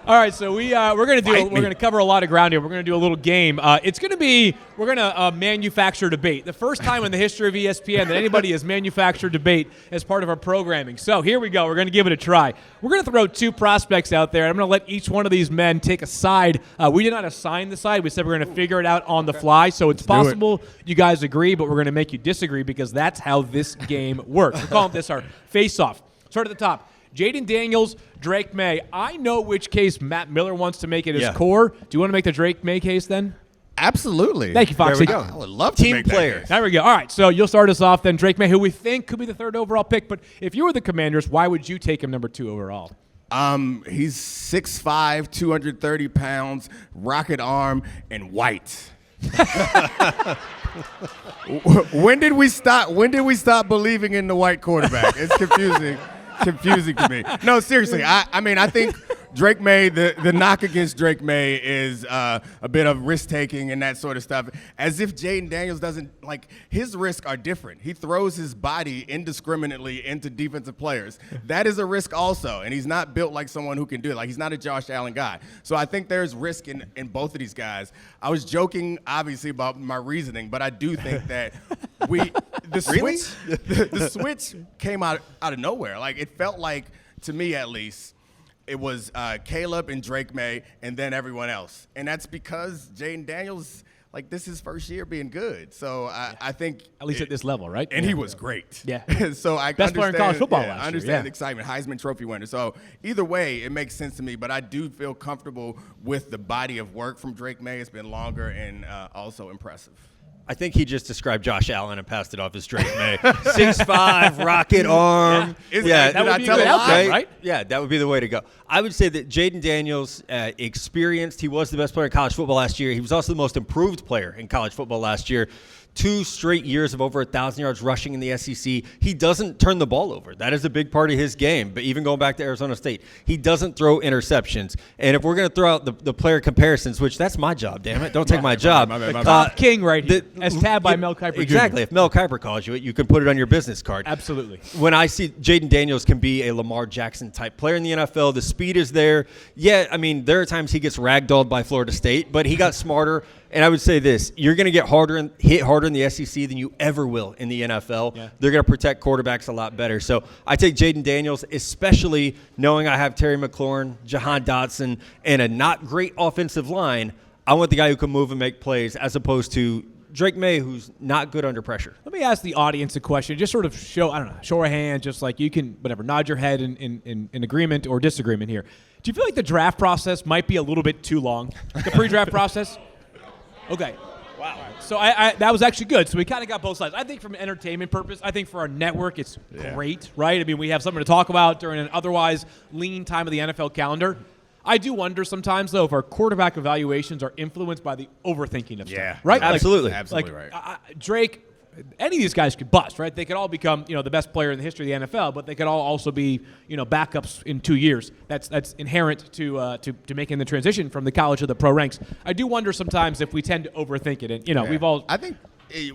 All right, so we're gonna cover a lot of ground here. We're gonna do a little game. We're gonna manufacture debate. The first time in the history of ESPN that anybody has manufactured debate as part of our programming. So here we go. We're gonna give it a try. We're gonna throw two prospects out there. I'm gonna let each one of these men take a side. We did not assign the side. We said we're gonna figure it out on the fly. So it's possible you guys agree, but we're gonna make you disagree because that's how this game works. We're calling this our face-off. Start at the top. Jaden Daniels, Drake May. I know which case Matt Miller wants to make it his core. Do you want to make the Drake May case then? Absolutely. Thank you, Foxy. There we go. I would love to make player. that case. There we go. All right, so you'll start us off then. Drake May, who we think could be the third overall pick, but if you were the Commanders, why would you take him number 2 overall? He's 6'5", 230 pounds, rocket arm, and white. When did we stop believing in the white quarterback? It's confusing to me. No, seriously. I think Drake May, the knock against Drake May is a bit of risk taking and that sort of stuff. As if Jaden Daniels doesn't, like, his risks are different. He throws his body indiscriminately into defensive players. That is a risk also, and he's not built like someone who can do it. Like, he's not a Josh Allen guy. So I think there's risk in both of these guys. I was joking, obviously, about my reasoning, but I do think that the switch came out of nowhere. Like, it felt like, to me at least, it was Caleb and Drake May and then everyone else. And that's because Jaden Daniels, like, this is his first year being good. So I think At least at this level, right? And he was great. Yeah. So I Best player in college football last year, I understand yeah. the excitement, Heisman Trophy winner. So either way, it makes sense to me. But I do feel comfortable with the body of work from Drake May. It's been longer and also impressive. I think he just described Josh Allen and passed it off as Drake May. 6'5", rocket arm. That would be a good outcome, right? Yeah, that would be the way to go. I would say that Jaden Daniels, experienced. He was the best player in college football last year. He was also the most improved player in college football last year. 2 straight years of over 1,000 yards rushing in the SEC. He doesn't turn the ball over. That is a big part of his game. But even going back to Arizona State, he doesn't throw interceptions. And if we're going to throw out the player comparisons, which that's my job, damn it. Don't take my job. My The bad. Cop King right here, as tabbed by Mel Kiper Jr. Exactly. If Mel Kiper calls you, you can put it on your business card. Absolutely. When I see Jaden Daniels can be a Lamar Jackson type player in the NFL, the speed is there. Yeah, I mean, there are times he gets ragdolled by Florida State, but he got smarter. And I would say this, you're going to get hit harder in the SEC than you ever will in the NFL. Yeah. They're going to protect quarterbacks a lot better. So I take Jaden Daniels, especially knowing I have Terry McLaurin, Jahan Dotson, and a not great offensive line. I want the guy who can move and make plays as opposed to Drake May, who's not good under pressure. Let me ask the audience a question. Just sort of show a hand, just like you can, nod your head in agreement or disagreement here. Do you feel like the draft process might be a little bit too long? The pre-draft process? Okay. Wow. So that was actually good. So we kind of got both sides. I think from an entertainment purpose, I think for our network, it's great, right? I mean, we have something to talk about during an otherwise lean time of the NFL calendar. I do wonder sometimes, though, if our quarterback evaluations are influenced by the overthinking of stuff, right? Absolutely. Absolutely right. Drake, any of these guys could bust, right? They could all become, the best player in the history of the NFL, but they could all also be, backups in 2 years. That's inherent to making the transition from the college to the pro ranks. I do wonder sometimes if we tend to overthink it, and we've all. I think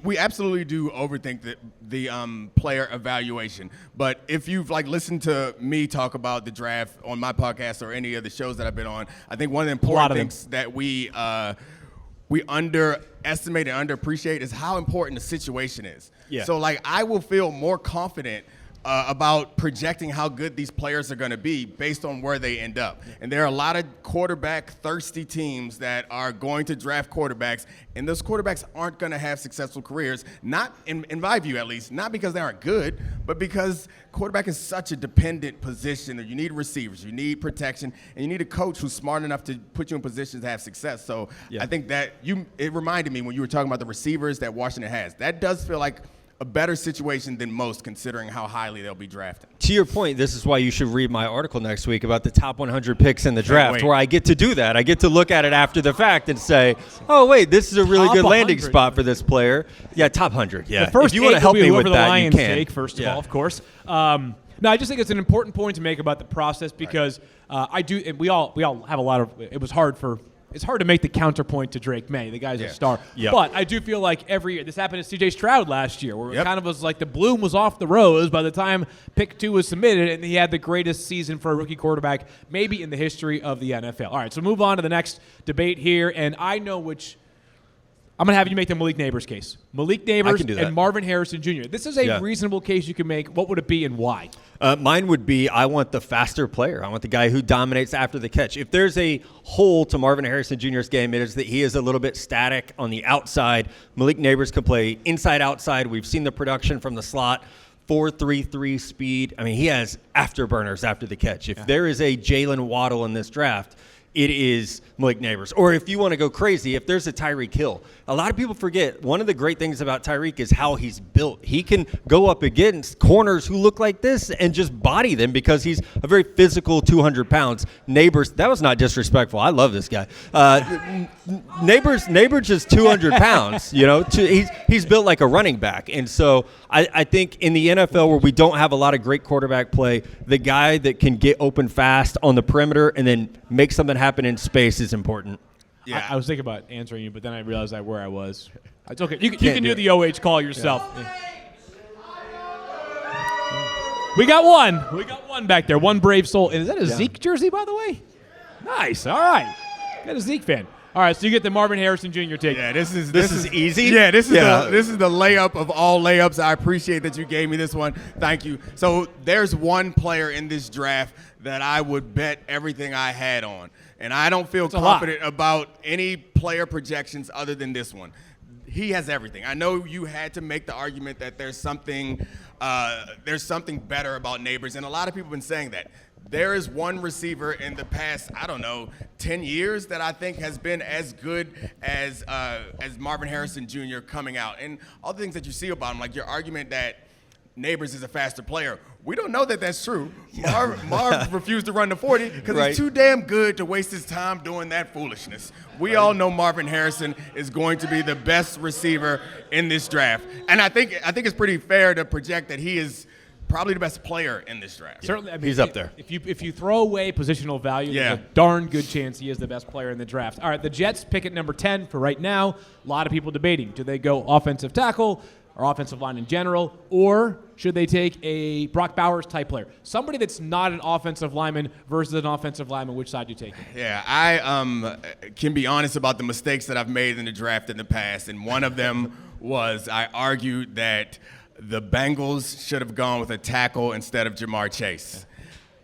we absolutely do overthink the player evaluation. But if you've listened to me talk about the draft on my podcast or any of the shows that I've been on, I think one of the important things that we underestimate and underappreciate is how important the situation is. Yeah. So, I will feel more confident about projecting how good these players are going to be based on where they end up. And there are a lot of quarterback-thirsty teams that are going to draft quarterbacks, and those quarterbacks aren't going to have successful careers, not in my view at least, not because they aren't good, but because quarterback is such a dependent position that you need receivers, you need protection, and you need a coach who's smart enough to put you in positions to have success. So I think that it reminded me when you were talking about the receivers that Washington has. That does feel like a better situation than most, considering how highly they'll be drafted. To your point, this is why you should read my article next week about the top 100 picks in the draft, wait. where I get to do that. I get to look at it after the fact and say, oh, wait, this is a really Top good landing 100. spot for this player. Yeah, top 100. Yeah. The first if you want to help me with the that, Lions you can. take, first of Yeah. all, of course. No, I just think it's an important point to make about the process because I do, and we all have a lot of. It's hard to make the counterpoint to Drake May. The guy's a star. Yep. But I do feel like every year, this happened to C.J. Stroud last year, where it Yep. kind of was like the bloom was off the rose by the time pick 2 was submitted, and he had the greatest season for a rookie quarterback maybe in the history of the NFL. All right, so move on to the next debate here, and I know which. I'm going to have you make the Malik Neighbors case. Malik Neighbors can do that. and Marvin Harrison Jr. This is a reasonable case you can make. What would it be and why? Mine would be I want the faster player. I want the guy who dominates after the catch. If there's a hole to Marvin Harrison Jr.'s game, it is that he is a little bit static on the outside. Malik Neighbors can play inside, outside. We've seen the production from the slot. 4.33 speed. I mean, he has afterburners after the catch. If there is a Jalen Waddle in this draft, it is Malik Neighbors. Or if you want to go crazy, if there's a Tyreek Hill. A lot of people forget, one of the great things about Tyreek is how he's built. He can go up against corners who look like this and just body them because he's a very physical 200 pounds. Neighbors, that was not disrespectful. I love this guy. Neighbors is 200 pounds. You know, he's built like a running back. And so I think in the NFL where we don't have a lot of great quarterback play, the guy that can get open fast on the perimeter and then make something happen in space is important. Yeah. I was thinking about answering you, but then I realized where I was. It's okay. You can do the OH call yourself. Yeah. We got one. We got one back there. One brave soul. Is that a Zeke jersey, by the way? Nice. All right. Got a Zeke fan. All right, so you get the Marvin Harrison Jr. take. Yeah, this is easy. Yeah, this is the layup of all layups. I appreciate that you gave me this one. Thank you. So there's one player in this draft that I would bet everything I had on, and I don't feel confident about any player projections other than this one. He has everything. I know you had to make the argument that there's something better about Neighbors, and a lot of people have been saying that. There is one receiver in the past, 10 years that I think has been as good as Marvin Harrison Jr. coming out. And all the things that you see about him, like your argument that Neighbors is a faster player. We don't know that that's true. Marv refused to run the 40 because he's too damn good to waste his time doing that foolishness. We all know Marvin Harrison is going to be the best receiver in this draft. And I think it's pretty fair to project that he is probably the best player in this draft. Certainly, I mean, he's up there. If you throw away positional value, there's a darn good chance he is the best player in the draft. All right, the Jets pick at number 10 for right now. A lot of people debating. Do they go offensive tackle or offensive line in general, or should they take a Brock Bowers type player? Somebody that's not an offensive lineman versus an offensive lineman, which side do you take? Yeah, I can be honest about the mistakes that I've made in the draft in the past, and one of them was I argued that the Bengals should have gone with a tackle instead of Jamar Chase.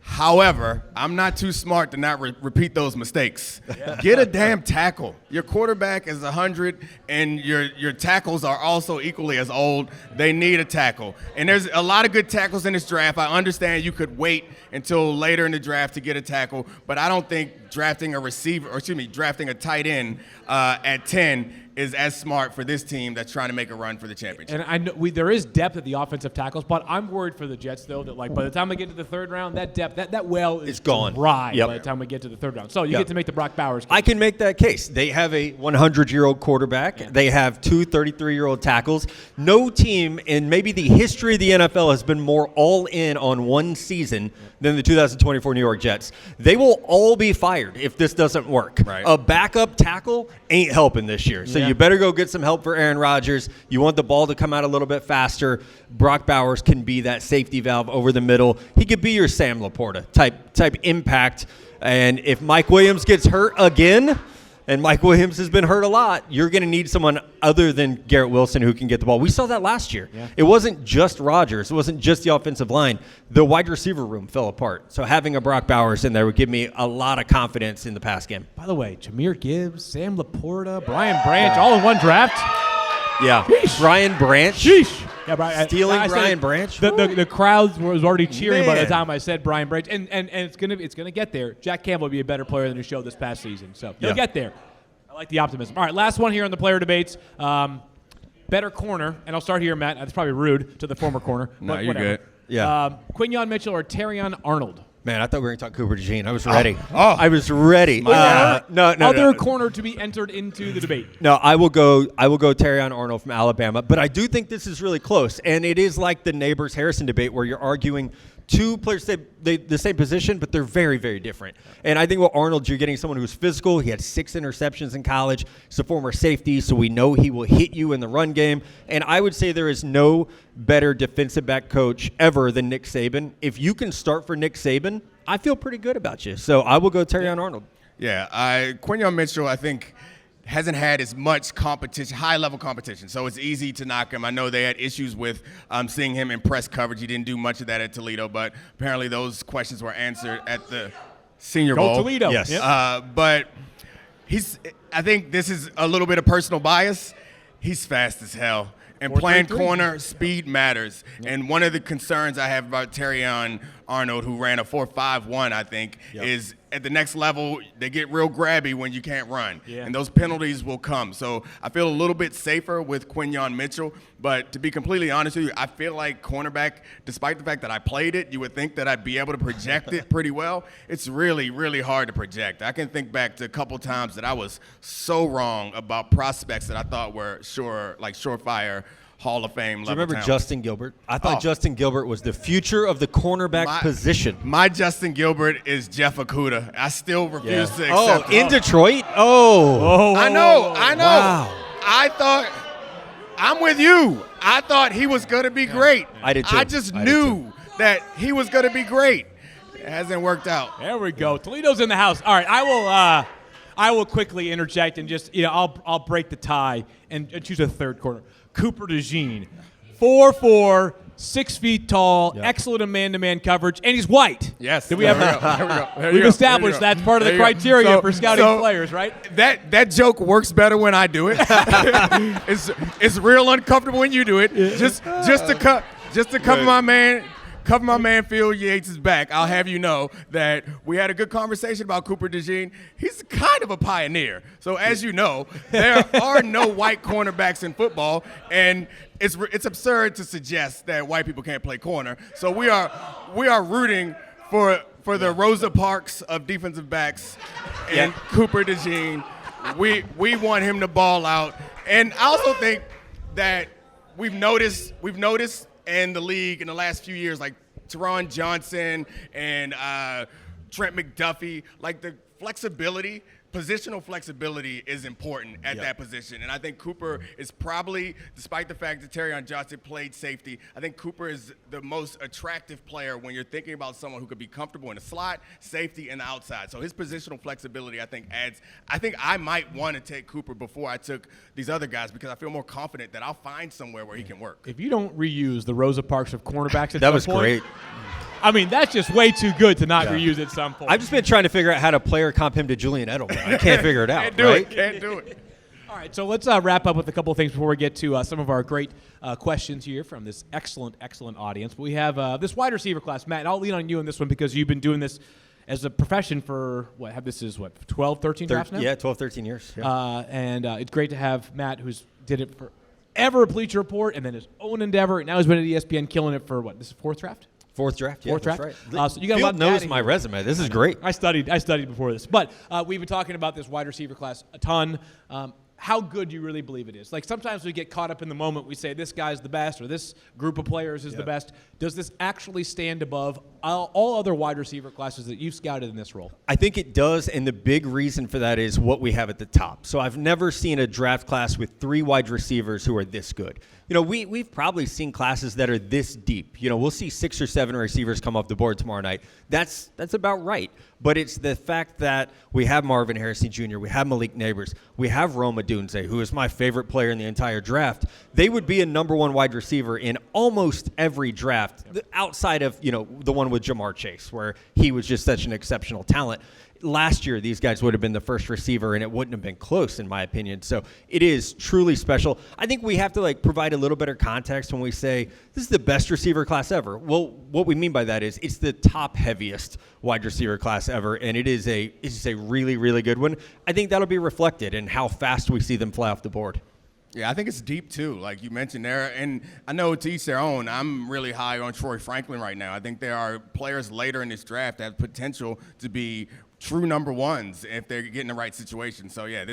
However, I'm not too smart to not repeat those mistakes. Get a damn tackle. Your quarterback is 100, and your tackles are also equally as old. They need a tackle. And there's a lot of good tackles in this draft. I understand you could wait until later in the draft to get a tackle, but I don't think drafting a tight end at 10 is as smart for this team that's trying to make a run for the championship. And I know there is depth at the offensive tackles, but I'm worried for the Jets, though, that by the time we get to the third round, that depth, that well is gone. Dry by the time we get to the third round. So you get to make the Brock Bowers case. I can make that case. They have a 100-year-old quarterback. Yeah. They have two 33-year-old tackles. No team in maybe the history of the NFL has been more all in on one season than the 2024 New York Jets. They will all be fired if this doesn't work. Right. A backup tackle ain't helping this year. So you better go get some help for Aaron Rodgers. You want the ball to come out a little bit faster. Brock Bowers can be that safety valve over the middle. He could be your Sam Laporta type impact. And if Mike Williams gets hurt again, and Mike Williams has been hurt a lot, you're going to need someone other than Garrett Wilson who can get the ball. We saw that last year. Yeah. It wasn't just Rodgers. It wasn't just the offensive line. The wide receiver room fell apart. So having a Brock Bowers in there would give me a lot of confidence in the pass game. By the way, Jahmyr Gibbs, Sam Laporta, Brian Branch, all in one draft. Yeah. Sheesh. Brian Branch. Sheesh. Yeah, Brian, Brian Branch. The crowd was already cheering by the time I said Brian Branch, and it's gonna get there. Jack Campbell will be a better player than he showed this past season, so he'll get there. I like the optimism. All right, last one here on the player debates. better corner, and I'll start here, Matt. That's probably rude to the former corner. No, but you're whatever. good. Yeah. Quinyon Mitchell or Terrion Arnold? Man, I thought we were going to talk Cooper DeJean. I was ready. Oh. I was ready. No. Other corner to be entered into the debate. No, I will go Terrion Arnold from Alabama, but I do think this is really close, and it is like the Neighbors Harrison debate where you're arguing two players the same position, but they're very, very different. And I think with Arnold, you're getting someone who's physical. He had 6 interceptions in college. He's a former safety, so we know he will hit you in the run game. And I would say there is no better defensive back coach ever than Nick Saban. If you can start for Nick Saban, I feel pretty good about you. So I will go Terrion Arnold. Yeah, Quinyon Mitchell, I think, hasn't had as much competition, high-level competition, so it's easy to knock him. I know they had issues with seeing him in press coverage. He didn't do much of that at Toledo, but apparently those questions were answered at the Senior Bowl. Go Toledo. Yes. Yep. But I think this is a little bit of personal bias. He's fast as hell. And playing 4.33. corner, speed matters. And one of the concerns I have about Terrion Arnold, who ran a 4.51, I think, is at the next level, they get real grabby when you can't run. Yeah. And those penalties will come. So I feel a little bit safer with Quinyon Mitchell. But to be completely honest with you, I feel like cornerback, despite the fact that I played it, you would think that I'd be able to project it pretty well. It's really, really hard to project. I can think back to a couple times that I was so wrong about prospects that I thought were surefire Hall of Fame level. Do you remember talent. Justin Gilbert? I thought Justin Gilbert was the future of the cornerback position. My Justin Gilbert is Jeff Okudah. I still refuse to accept in Detroit? Oh. I know. Wow. I thought, I'm with you. I thought he was going to be great. I did too. I just knew that he was going to be great. It hasn't worked out. There we go. Toledo's in the house. All right, I will quickly interject and just I'll break the tie and choose a third corner. Cooper DeJean, 4'4", 6 feet tall, excellent in man-to-man coverage, and he's white. Yes. Did we have? There we go. We've established that's part of the criteria for scouting players, right? That joke works better when I do it. it's real uncomfortable when you do it. Just to cover my man. Cover my man Phil Yates' back. I'll have you know that we had a good conversation about Cooper DeJean. He's kind of a pioneer. So as you know, there are no white cornerbacks in football, and it's absurd to suggest that white people can't play corner. So we are rooting for the Rosa Parks of defensive backs and Cooper DeJean. We want him to ball out, and I also think that we've noticed in the league in the last few years, like Teron Johnson and Trent McDuffie, like the flexibility, positional flexibility is important at that position. And I think Cooper is probably, despite the fact that Terrion Johnson played safety, I think Cooper is the most attractive player when you're thinking about someone who could be comfortable in the slot, safety, and the outside. So his positional flexibility, I think, adds. I think I might want to take Cooper before I took these other guys because I feel more confident that I'll find somewhere where he can work. If you don't reuse the Rosa Parks of cornerbacks at That some was point, great. I mean, that's just way too good to not reuse at some point. I've just been trying to figure out how to player comp him to Julian Edelman. I can't figure it out. Can't do it. All right, so let's wrap up with a couple of things before we get to some of our great questions here from this excellent audience. But we have this wide receiver class. Matt, I'll lean on you on this one because you've been doing this as a profession for, 12, 13 drafts now? Yeah, 12, 13 years. Yeah. And it's great to have Matt, who's did it for ever at Bleacher Report and then his own endeavor. And now he's been at ESPN killing it for, this is fourth draft? Fourth draft. Fourth draft. Right. So you got a Field lot knows adding my here. resume. This is great. I studied before this, but we've been talking about this wide receiver class a ton. How good do you really believe it is? Like sometimes we get caught up in the moment. We say this guy's the best or this group of players is the best. Does this actually stand above all other wide receiver classes that you've scouted in this role? I think it does, and the big reason for that is what we have at the top. So I've never seen a draft class with 3 wide receivers who are this good. We've probably seen classes that are this deep. We'll see 6 or 7 receivers come off the board tomorrow night. That's about right. But it's the fact that we have Marvin Harrison Jr., we have Malik Neighbors, we have Rome Odunze, who is my favorite player in the entire draft. They would be a number 1 wide receiver in almost every draft, outside of the one with Jamar Chase, where he was just such an exceptional talent. Last year, these guys would have been the first receiver, and it wouldn't have been close, in my opinion. So it is truly special. I think we have to provide a little better context when we say this is the best receiver class ever. Well, what we mean by that is it's the top heaviest wide receiver class ever, and it's a really, really good one. I think that'll be reflected in how fast we see them fly off the board. Yeah, I think it's deep too, like you mentioned there. And I know to each their own, I'm really high on Troy Franklin right now. I think there are players later in this draft that have potential to be true number ones if they're getting the right situation. So yeah,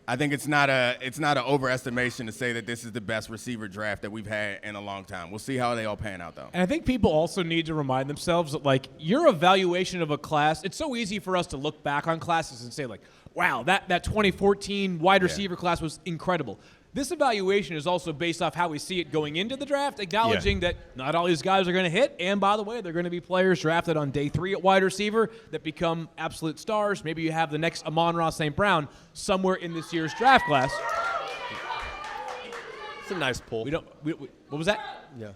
I think it's not an overestimation to say that this is the best receiver draft that we've had in a long time. We'll see how they all pan out though. And I think people also need to remind themselves that, like, your evaluation of a class, it's so easy for us to look back on classes and say, like, wow, that 2014 wide receiver class was incredible. This evaluation is also based off how we see it going into the draft, acknowledging that not all these guys are going to hit. And by the way, they're going to be players drafted on day 3 at wide receiver that become absolute stars. Maybe you have the next Amon-Ra St. Brown somewhere in this year's draft class. It's a nice pull. What was that? Yeah.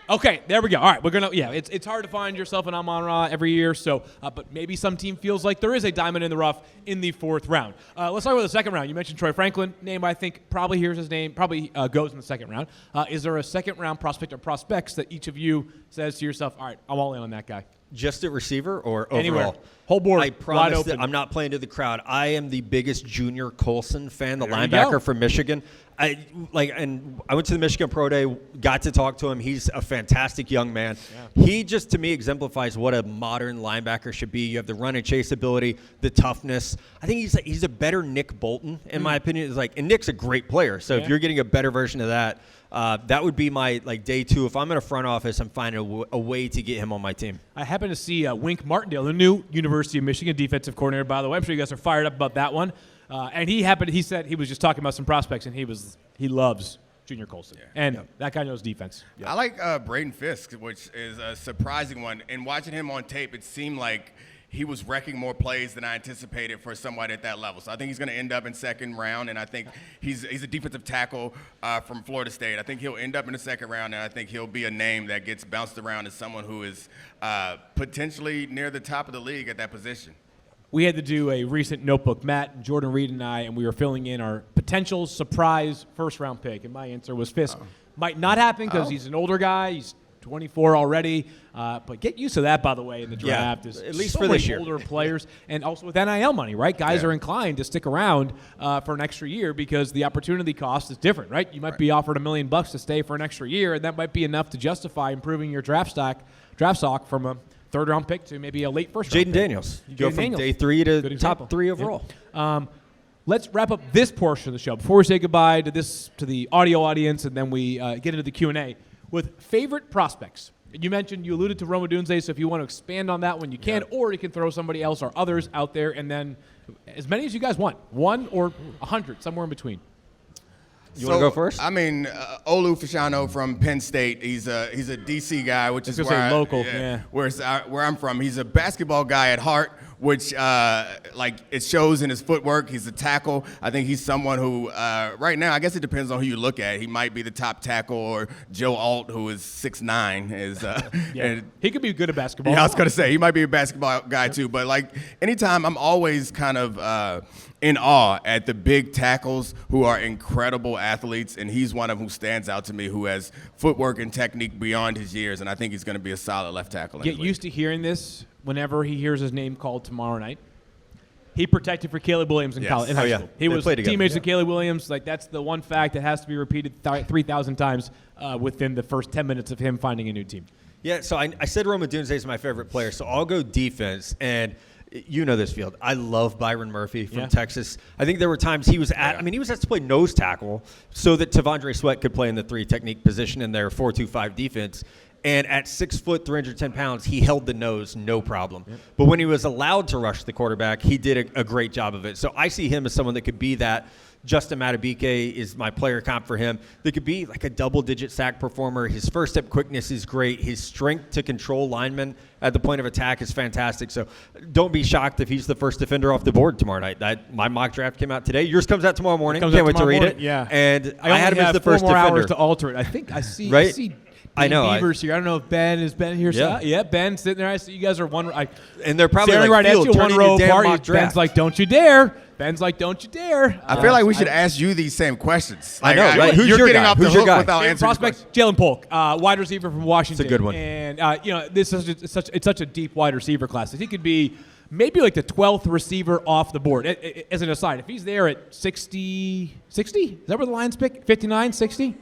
Okay, there we go. All right, we're gonna. Yeah, it's hard to find yourself an Amon-Ra every year. So, but maybe some team feels like there is a diamond in the rough in the 4th round. Let's talk about the 2nd round. You mentioned Troy Franklin, name I think probably hears his name. Probably goes in the 2nd round. Is there a 2nd round prospect or prospects that each of you says to yourself, all right, I'm all in on that guy? Just at receiver or overall? Anywhere. Whole board. I promise wide open. that I'm not playing to the crowd. I am the biggest Junior Colson fan, the There you linebacker go. from Michigan. I went to the Michigan Pro Day, got to talk to him. He's a fantastic young man. Yeah. He just, to me, exemplifies what a modern linebacker should be. You have the run and chase ability, the toughness. I think he's a better Nick Bolton, in my opinion. And Nick's a great player. So if you're getting a better version of that, that would be my day 2. If I'm in a front office, I'm finding a way to get him on my team. I happen to see Wink Martindale, the new University of Michigan defensive coordinator, by the way. I'm sure you guys are fired up about that one. And he said he was just talking about some prospects, and he loves Junior Colson. Yeah. And that guy knows defense. Yeah. I like Braden Fisk, which is a surprising one. And watching him on tape, it seemed like he was wrecking more plays than I anticipated for somebody at that level. So I think he's going to end up in 2nd round, and I think he's a defensive tackle from Florida State. I think he'll end up in the 2nd round, and I think he'll be a name that gets bounced around as someone who is potentially near the top of the league at that position. We had to do a recent notebook, Matt, Jordan Reed, and I, and we were filling in our potential surprise 1st-round pick, and my answer was Fisk. Might not happen because he's an older guy. He's 24 already. But get used to that, by the way, in the draft. Yeah, at least so for many this year. older players, and also with NIL money, right? Guys are inclined to stick around for an extra year because the opportunity cost is different, right? You might be offered $1 million to stay for an extra year, and that might be enough to justify improving your draft stock from a 3rd-round pick to maybe a late 1st round Jaden Daniels. You go from Daniels. day 3 to Good example. top 3 overall. Yeah. Let's wrap up this portion of the show before we say goodbye to the audio audience, and then we get into the Q&A with favorite prospects. You alluded to Rome Odunze, so if you want to expand on that one, you can, or you can throw somebody else or others out there, and then as many as you guys want, 1 or 100, somewhere in between. You want to go first? I mean, Olu Fashanu from Penn State. He's a DC guy, which is where local. Where I'm from. He's a basketball guy at heart, which it shows in his footwork. He's a tackle. I think he's someone who right now, I guess it depends on who you look at. He might be the top tackle, or Joe Alt, who is 6'9", is. He could be good at basketball. Yeah, I was gonna say he might be a basketball guy too. But anytime, I'm always kind of in awe at the big tackles who are incredible athletes, and he's one of them who stands out to me, who has footwork and technique beyond his years, and I think he's going to be a solid left tackle. Get used to hearing this whenever he hears his name called tomorrow night. He protected for Caleb Williams in high school. He was teammates with Caleb Williams. That's the one fact that has to be repeated 3,000 times within the first 10 minutes of him finding a new team. Yeah, so I said Rome Odunze is my favorite player, so I'll go defense. And you know this field. I love Byron Murphy from Texas. I think there were times he was asked to play nose tackle so that Tavondre Sweat could play in the 3 technique position in their 4-2-5 defense. And at 6 foot, 310 pounds, he held the nose, no problem. Yep. But when he was allowed to rush the quarterback, he did a great job of it. So I see him as someone that could be that. Justin Matabike is my player comp for him. That could be like a double-digit sack performer. His first-step quickness is great. His strength to control linemen at the point of attack is fantastic. So don't be shocked if he's the first defender off the board tomorrow night. My mock draft came out today. Yours comes out tomorrow morning. Can't wait to read it. Yeah. And I had him as the first defender. 4 more hours to alter it. I think I see. Right? I see I know. Beavers here. I don't know if Ben is here. Yeah. Ben sitting there. I see you guys are one. And they're probably staring like, right at you, one row apart. Ben's Ben's like, "Don't you dare!" Ben's like, "Don't you dare!" I feel like we should ask you these same questions. I know, right? Who's your guy? Who's your guy? Without answering prospect, Jalen Polk, wide receiver from Washington. It's a good one. And it's such a deep wide receiver class. He could be maybe like the 12th receiver off the board. As an aside, if he's there at 60? Is that where the Lions pick? 59, 60?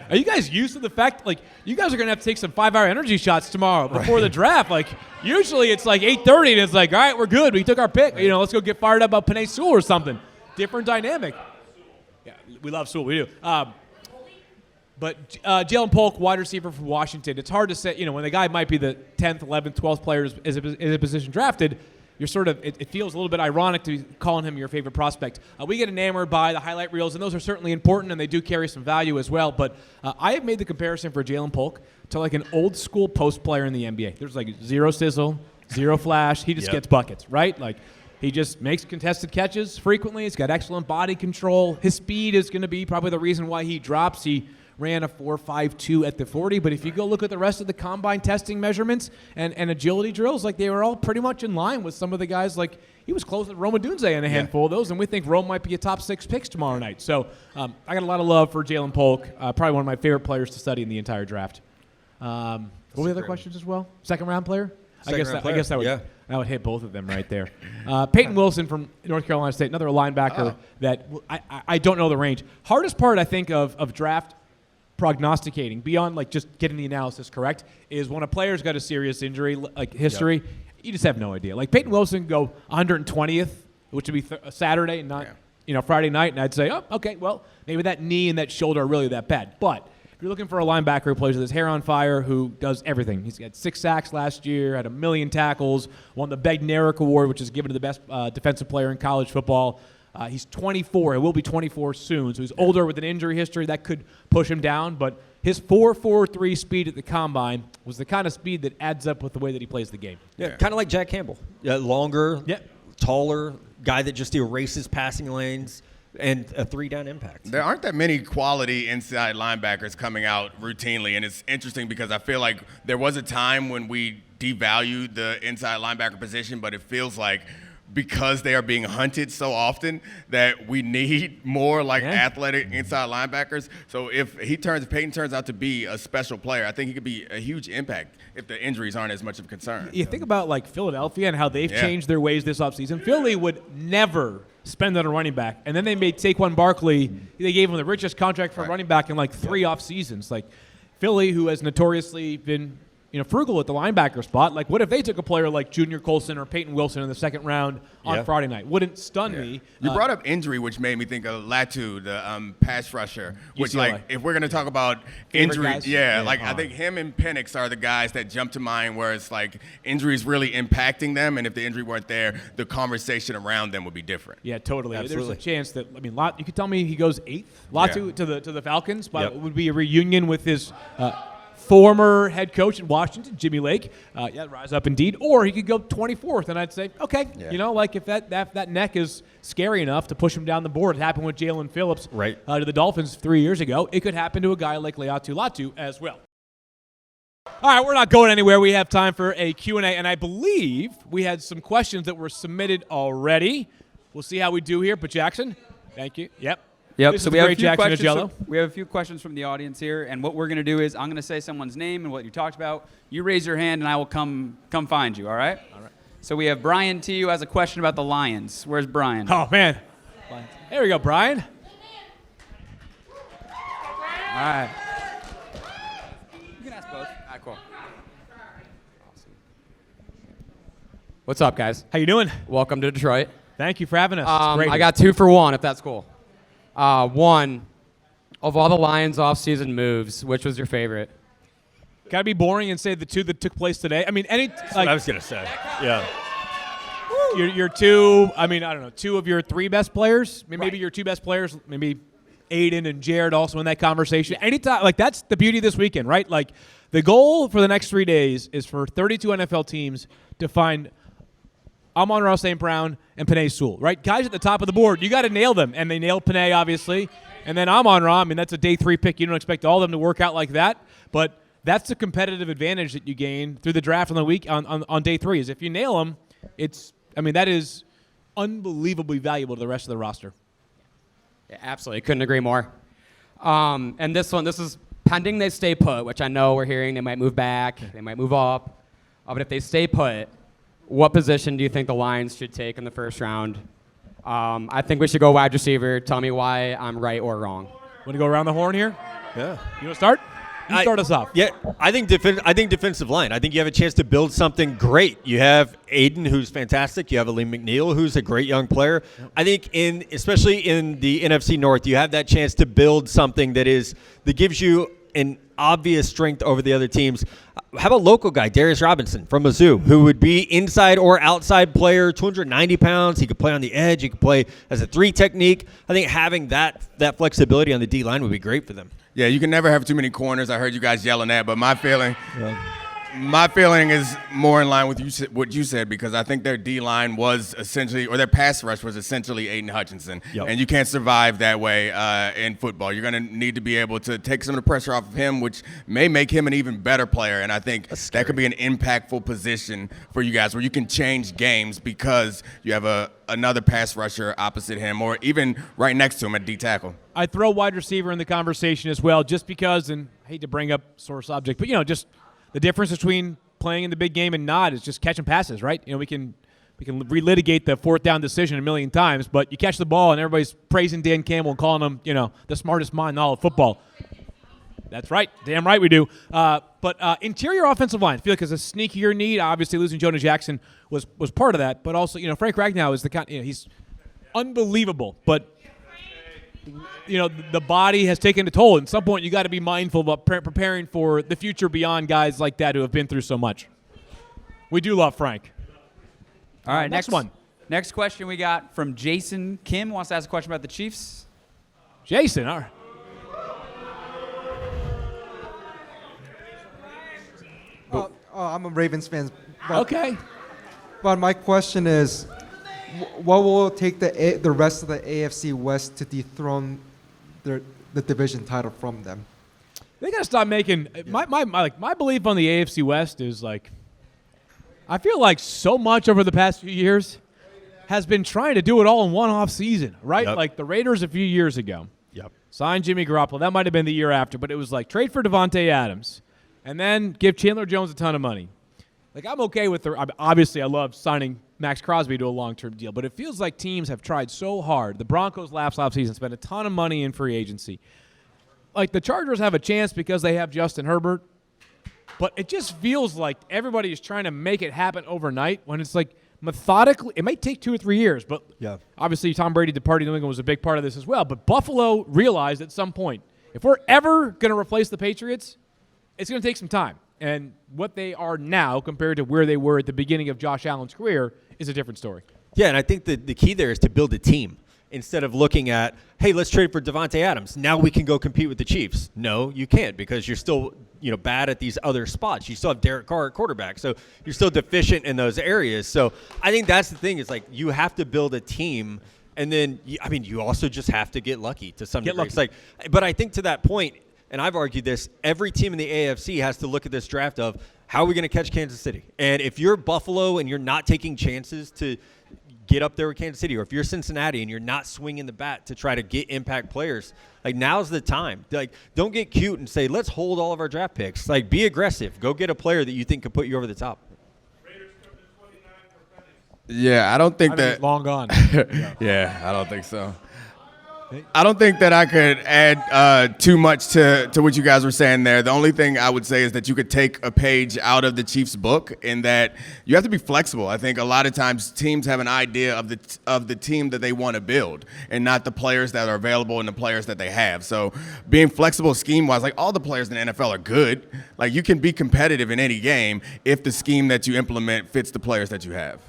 Are you guys used to the fact, like, you guys are going to have to take some 5-hour energy shots tomorrow before the draft? Like, usually it's like 8:30 and it's like, all right, we're good. We took our pick. You know, let's go get fired up about Penei Sewell or something. Different dynamic. Yeah, we love Sewell. We do. But Jalen Polk, wide receiver from Washington, it's hard to say, you know, when the guy might be the 10th, 11th, 12th player is a position drafted, you're sort of, it feels a little bit ironic to be calling him your favorite prospect. We get enamored by the highlight reels, and those are certainly important, and they do carry some value as well. But I have made the comparison for Jalen Polk to like an old school post player in the NBA. There's like zero sizzle, zero flash. He just gets buckets, right? Like, he just makes contested catches frequently. He's got excellent body control. His speed is going to be probably the reason why he drops. He ran a 4.52 at the 40, but if you go look at the rest of the combine testing measurements and agility drills, like they were all pretty much in line with some of the guys. Like he was close to Rome Odunze in a handful of those, and we think Rome might be a top 6 picks tomorrow night. So I got a lot of love for Jalen Polk, probably one of my favorite players to study in the entire draft. What were the other questions as well? Second round player? I guess that would hit both of them right there. Peyton Wilson from North Carolina State, another linebacker that I don't know the range. Hardest part, I think, of draft prognosticating, beyond like just getting the analysis correct, is when a player's got a serious injury, like history, you just have no idea. Like Peyton Wilson go 120th, which would be a Saturday and not Friday night, and I'd say, oh, okay, well, maybe that knee and that shoulder are really that bad. But if you're looking for a linebacker who plays with his hair on fire, who does everything. He's got 6 sacks last year, had 1 million tackles, won the Bednarik Award, which is given to the best defensive player in college football. He's 24. He will be 24 soon, so he's older with an injury history. That could push him down, but his 4.43 speed at the combine was the kind of speed that adds up with the way that he plays the game. Yeah, kind of like Jack Campbell. Longer, taller, guy that just erases passing lanes, and a 3-down impact. There aren't that many quality inside linebackers coming out routinely, and it's interesting because I feel like there was a time when we devalued the inside linebacker position, but it feels like because they are being hunted so often that we need more athletic inside linebackers. So if Peyton turns out to be a special player, I think he could be a huge impact if the injuries aren't as much of a concern. You think about like Philadelphia and how they've changed their ways this offseason. Philly would never spend on a running back, and then they made Saquon Barkley. They gave him the richest contract for a running back in like 3 off seasons. Like Philly, who has notoriously been frugal at the linebacker spot. Like, what if they took a player like Junior Colson or Peyton Wilson in the second round on Friday night? Wouldn't stun me. You brought up injury, which made me think of Latu, the pass rusher. Which, like, if we're going to talk about injury, I think him and Penix are the guys that jump to mind where it's like injuries really impacting them, and if the injury weren't there, the conversation around them would be different. Yeah, totally. Absolutely. There's a chance that, you could tell me he goes 8th, Latu to the Falcons, but it would be a reunion with his former head coach in Washington, Jimmy Lake, rise up indeed. Or he could go 24th, and I'd say, okay, if that neck is scary enough to push him down the board. It happened with Jalen Phillips to the Dolphins 3 years ago. It could happen to a guy like Leatu Latu as well. All right, we're not going anywhere. We have time for a Q&A, and I believe we had some questions that were submitted already. We'll see how we do here. But Jackson, thank you. Yep. So we have a few questions from the audience here, and what we're going to do is I'm going to say someone's name and what you talked about. You raise your hand, and I will come find you. All right. All right. So we have Brian T, who has a question about the Lions. Where's Brian? Oh man. There we go, Brian. All right. You can ask both. All right, cool. Awesome. What's up, guys? How you doing? Welcome to Detroit. Thank you for having us. It's great I got 2 for 1, if that's cool. One, of all the Lions off-season moves, which was your favorite? Gotta be boring and say the 2 that took place today. I mean, That's what I was gonna say. Yeah. Your 2. I mean, I don't know. 2 of your 3 best players. Maybe your 2 best players. Maybe Aiden and Jared also in that conversation. Anytime, that's the beauty of this weekend, right? Like, the goal for the next 3 days is for 32 NFL teams to find Amon-Ra St. Brown and Penei Sewell, right? Guys at the top of the board, you got to nail them. And they nailed Penei, obviously. And then Amon-Ra, that's a day 3 pick. You don't expect all of them to work out like that. But that's the competitive advantage that you gain through the draft on the week on day 3 is if you nail them, that is unbelievably valuable to the rest of the roster. Yeah, absolutely. Couldn't agree more. And this is pending they stay put, which I know we're hearing they might move back, they might move up. But if they stay put, what position do you think the Lions should take in the first round? I think we should go wide receiver. Tell me why I'm right or wrong. Want to go around the horn here? Yeah. You want to start? You start us off. Yeah, I think defensive line. I think you have a chance to build something great. You have Aiden, who's fantastic. You have Aleem McNeil, who's a great young player. I think especially in the NFC North, you have that chance to build something that gives you an obvious strength over the other teams. How about local guy, Darius Robinson from Mizzou, who would be inside or outside player, 290 pounds. He could play on the edge. He could play as a 3 technique. I think having that flexibility on the D-line would be great for them. Yeah, you can never have too many corners. I heard you guys yelling that, but my feeling is more in line with what you said, because I think their D-line was essentially, or their pass rush was essentially Aiden Hutchinson. Yep. And you can't survive that way in football. You're going to need to be able to take some of the pressure off of him, which may make him an even better player. And I think that could be an impactful position for you guys where you can change games because you have another pass rusher opposite him or even right next to him at D tackle. I throw wide receiver in the conversation as well, just because, and I hate to bring up sore subject, but, just the difference between playing in the big game and not is just catching passes, right? We can relitigate the 4th down decision a million times, but you catch the ball and everybody's praising Dan Campbell and calling him, the smartest mind in all of football. That's right. Damn right we do. But interior offensive line, I feel like is a sneakier need. Obviously, losing Jonah Jackson was part of that, but also, Frank Ragnow is the kind, he's unbelievable, but the body has taken a toll. At some point, you got to be mindful about preparing for the future beyond guys like that who have been through so much. We do love Frank. All right, next one. Next question we got from Jason Kim. Wants to ask a question about the Chiefs. Jason, all right. I'm a Ravens fan. Okay. But my question is, what will it take the rest of the AFC West to dethrone the division title from them? They got to stop making my belief on the AFC West is I feel like so much over the past few years has been trying to do it all in one off season, right? Yep. Like the Raiders a few years ago. Yep. Signed Jimmy Garoppolo. That might have been the year after, but it was trade for Devontae Adams and then give Chandler Jones a ton of money. I'm okay with obviously I love signing Max Crosby to a long-term deal, but it feels like teams have tried so hard. The Broncos last season spent a ton of money in free agency. The Chargers have a chance because they have Justin Herbert, but it just feels like everybody is trying to make it happen overnight when it's methodically. It might take 2 or 3 years, but obviously Tom Brady departing New England was a big part of this as well. But Buffalo realized at some point, if we're ever going to replace the Patriots, it's going to take some time. And what they are now compared to where they were at the beginning of Josh Allen's career is a different story. Yeah, and I think the key there is to build a team instead of looking at, hey, let's trade for Devontae Adams. Now we can go compete with the Chiefs. No, you can't because you're still bad at these other spots. You still have Derek Carr at quarterback, so you're still deficient in those areas. So I think that's the thing is you have to build a team, and then you also just have to get lucky to some degree. It's but I think to that point. And I've argued this, every team in the AFC has to look at this draft of how are we going to catch Kansas City? And if you're Buffalo and you're not taking chances to get up there with Kansas City, or if you're Cincinnati and you're not swinging the bat to try to get impact players, now's the time. Don't get cute and say, let's hold all of our draft picks. Be aggressive. Go get a player that you think could put you over the top. Yeah, I don't think that. Long gone. Yeah, I don't think so. I don't think that I could add too much to what you guys were saying there. The only thing I would say is that you could take a page out of the Chiefs' book in that you have to be flexible. I think a lot of times teams have an idea of the team that they want to build and not the players that are available and the players that they have. So being flexible scheme-wise, all the players in the NFL are good. You can be competitive in any game if the scheme that you implement fits the players that you have.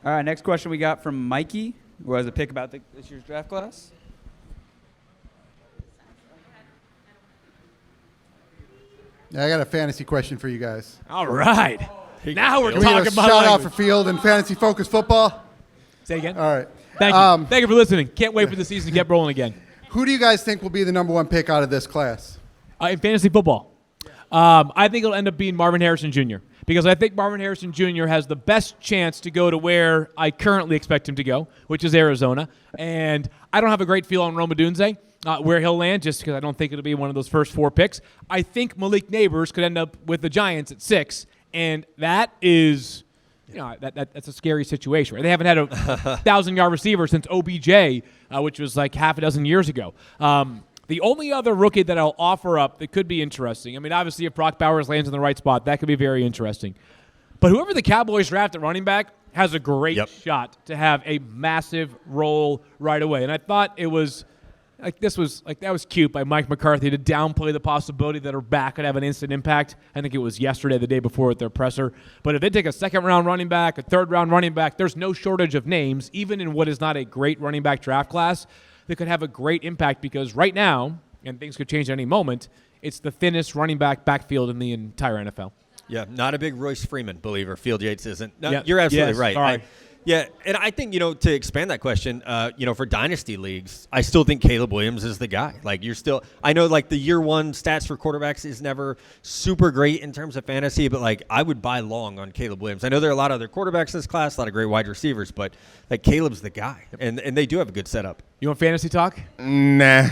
All right, next question we got from Mikey, who has a pick about this year's draft class. Yeah, I got a fantasy question for you guys. All right. Now we're Can we talking get a about shout out language. for Field and fantasy focused football. Say again. All right. Thank you. Thank you for listening. Can't wait for the season to get rolling again. Who do you guys think will be the number 1 pick out of this class? In fantasy football, I think it'll end up being Marvin Harrison Jr. because I think Marvin Harrison Jr. has the best chance to go to where I currently expect him to go, which is Arizona. And I don't have a great feel on Rome Odunze, where he'll land, just because I don't think it'll be one of those first 4 picks. I think Malik Neighbors could end up with the Giants at 6, And that is, that's a scary situation. Right? They haven't had a 1,000-yard receiver since OBJ, which was like half a dozen years ago. The only other rookie that I'll offer up that could be interesting, I mean, obviously if Brock Bowers lands in the right spot, that could be very interesting. But whoever the Cowboys draft at running back has a great shot to have a massive role right away. And I thought it was that was cute by Mike McCarthy to downplay the possibility that her back could have an instant impact. I think it was yesterday, the day before, at their presser. But if they take a second-round running back, a third-round running back, there's no shortage of names, even in what is not a great running back draft class, that could have a great impact because right now, and things could change at any moment, it's the thinnest running back backfield in the entire NFL. Yeah, not a big Royce Freeman believer. Field Yates isn't. No, you're absolutely right. And I think, to expand that question, for dynasty leagues, I still think Caleb Williams is the guy. Like, I know, like, the year one stats for quarterbacks is never super great in terms of fantasy, but, like, I would buy long on Caleb Williams. I know there are a lot of other quarterbacks in this class, a lot of great wide receivers, but, like, Caleb's the guy. And they do have a good setup. You want fantasy talk? Nah.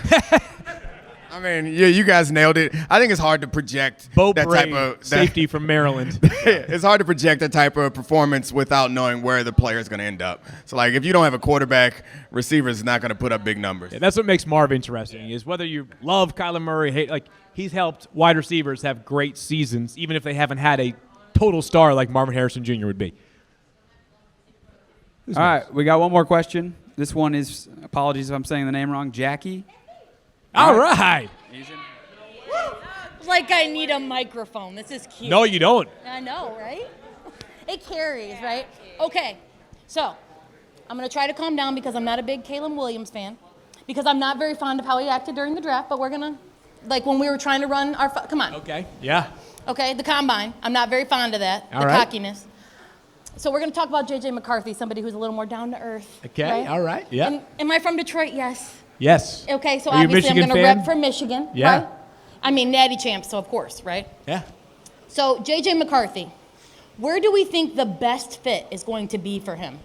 I mean, you guys nailed it. I think it's hard to project that type of safety from Maryland. It's hard to project that type of performance without knowing where the player is going to end up. So, like, if you don't have a quarterback, receivers not going to put up big numbers. Yeah, that's what makes Marv interesting. Is whether you love Kyler Murray, he's helped wide receivers have great seasons, even if they haven't had a total star like Marvin Harrison Jr. would be. All right, we got one more question. This one is, apologies if I'm saying the name wrong, Jackie. All right. Like I need a microphone. This is cute. No, you don't. I know, right? It carries, right? Okay, so I'm going to try to calm down because I'm not a big Caleb Williams fan, because I'm not very fond of how he acted during the draft, but we're going to, like when we were trying to run our, come on. Okay, yeah. Okay, the combine. I'm not very fond of that, all the right. cockiness. So we're going to talk about J.J. McCarthy, somebody who's a little more down to earth. Okay, right? all right, yeah. And am I from Detroit? Yes. Yes. Okay, so Are you a obviously I'm Michigan going to fan? rep for Michigan, Yeah. right? I mean, natty champs, so of course, right? Yeah. So J.J. McCarthy, where do we think the best fit is going to be for him?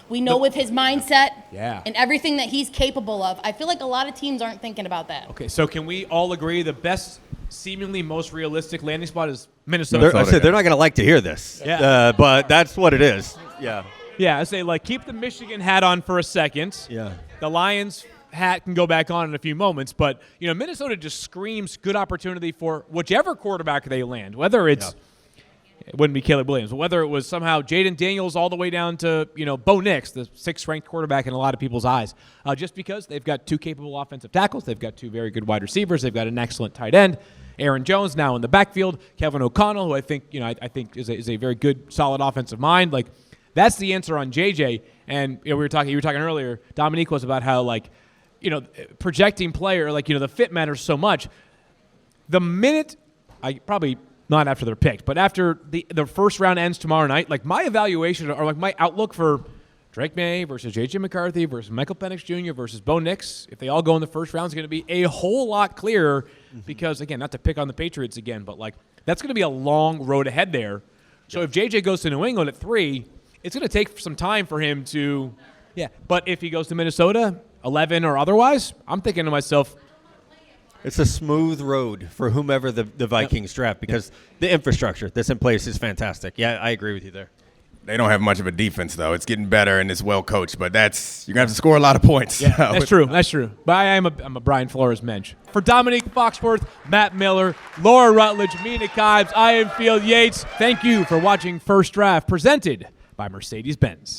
We know with his mindset and everything that he's capable of, I feel like a lot of teams aren't thinking about that. Okay, so can we all agree the best, seemingly most realistic landing spot is Minnesota? I said they're not going to like to hear this, but that's what it is. Yeah. Yeah, I say, keep the Michigan hat on for a second. Yeah. The Lions hat can go back on in a few moments, but, Minnesota just screams good opportunity for whichever quarterback they land, whether it's it wouldn't be Caleb Williams, but whether it was somehow Jaden Daniels all the way down to, Bo Nix, the sixth-ranked quarterback in a lot of people's eyes, just because they've got two capable offensive tackles, they've got two very good wide receivers, they've got an excellent tight end. Aaron Jones now in the backfield, Kevin O'Connell, who I think is a very good, solid offensive mind. That's the answer on JJ. And you were talking earlier, Domonique was about how projecting player, the fit matters so much. The minute, probably not after they're picked, but after the first round ends tomorrow night, my evaluation or my outlook for Drake May versus J.J. McCarthy versus Michael Penix Jr. versus Bo Nix, if they all go in the first round, is going to be a whole lot clearer because, again, not to pick on the Patriots again, but that's going to be a long road ahead there. So if J.J. goes to New England at 3, it's going to take some time for him to, But if he goes to Minnesota, 11 or otherwise, I'm thinking to myself, it's a smooth road for whomever the Vikings draft because the infrastructure that's in place is fantastic. Yeah, I agree with you there. They don't have much of a defense, though. It's getting better and it's well coached, but you're going to have to score a lot of points. Yeah, that's true. That's true. But I'm a Brian Flores mensch. For Domonique Foxworth, Matt Miller, Laura Rutledge, Mina Kimes, I am Field Yates. Thank you for watching First Draft, presented by Mercedes-Benz.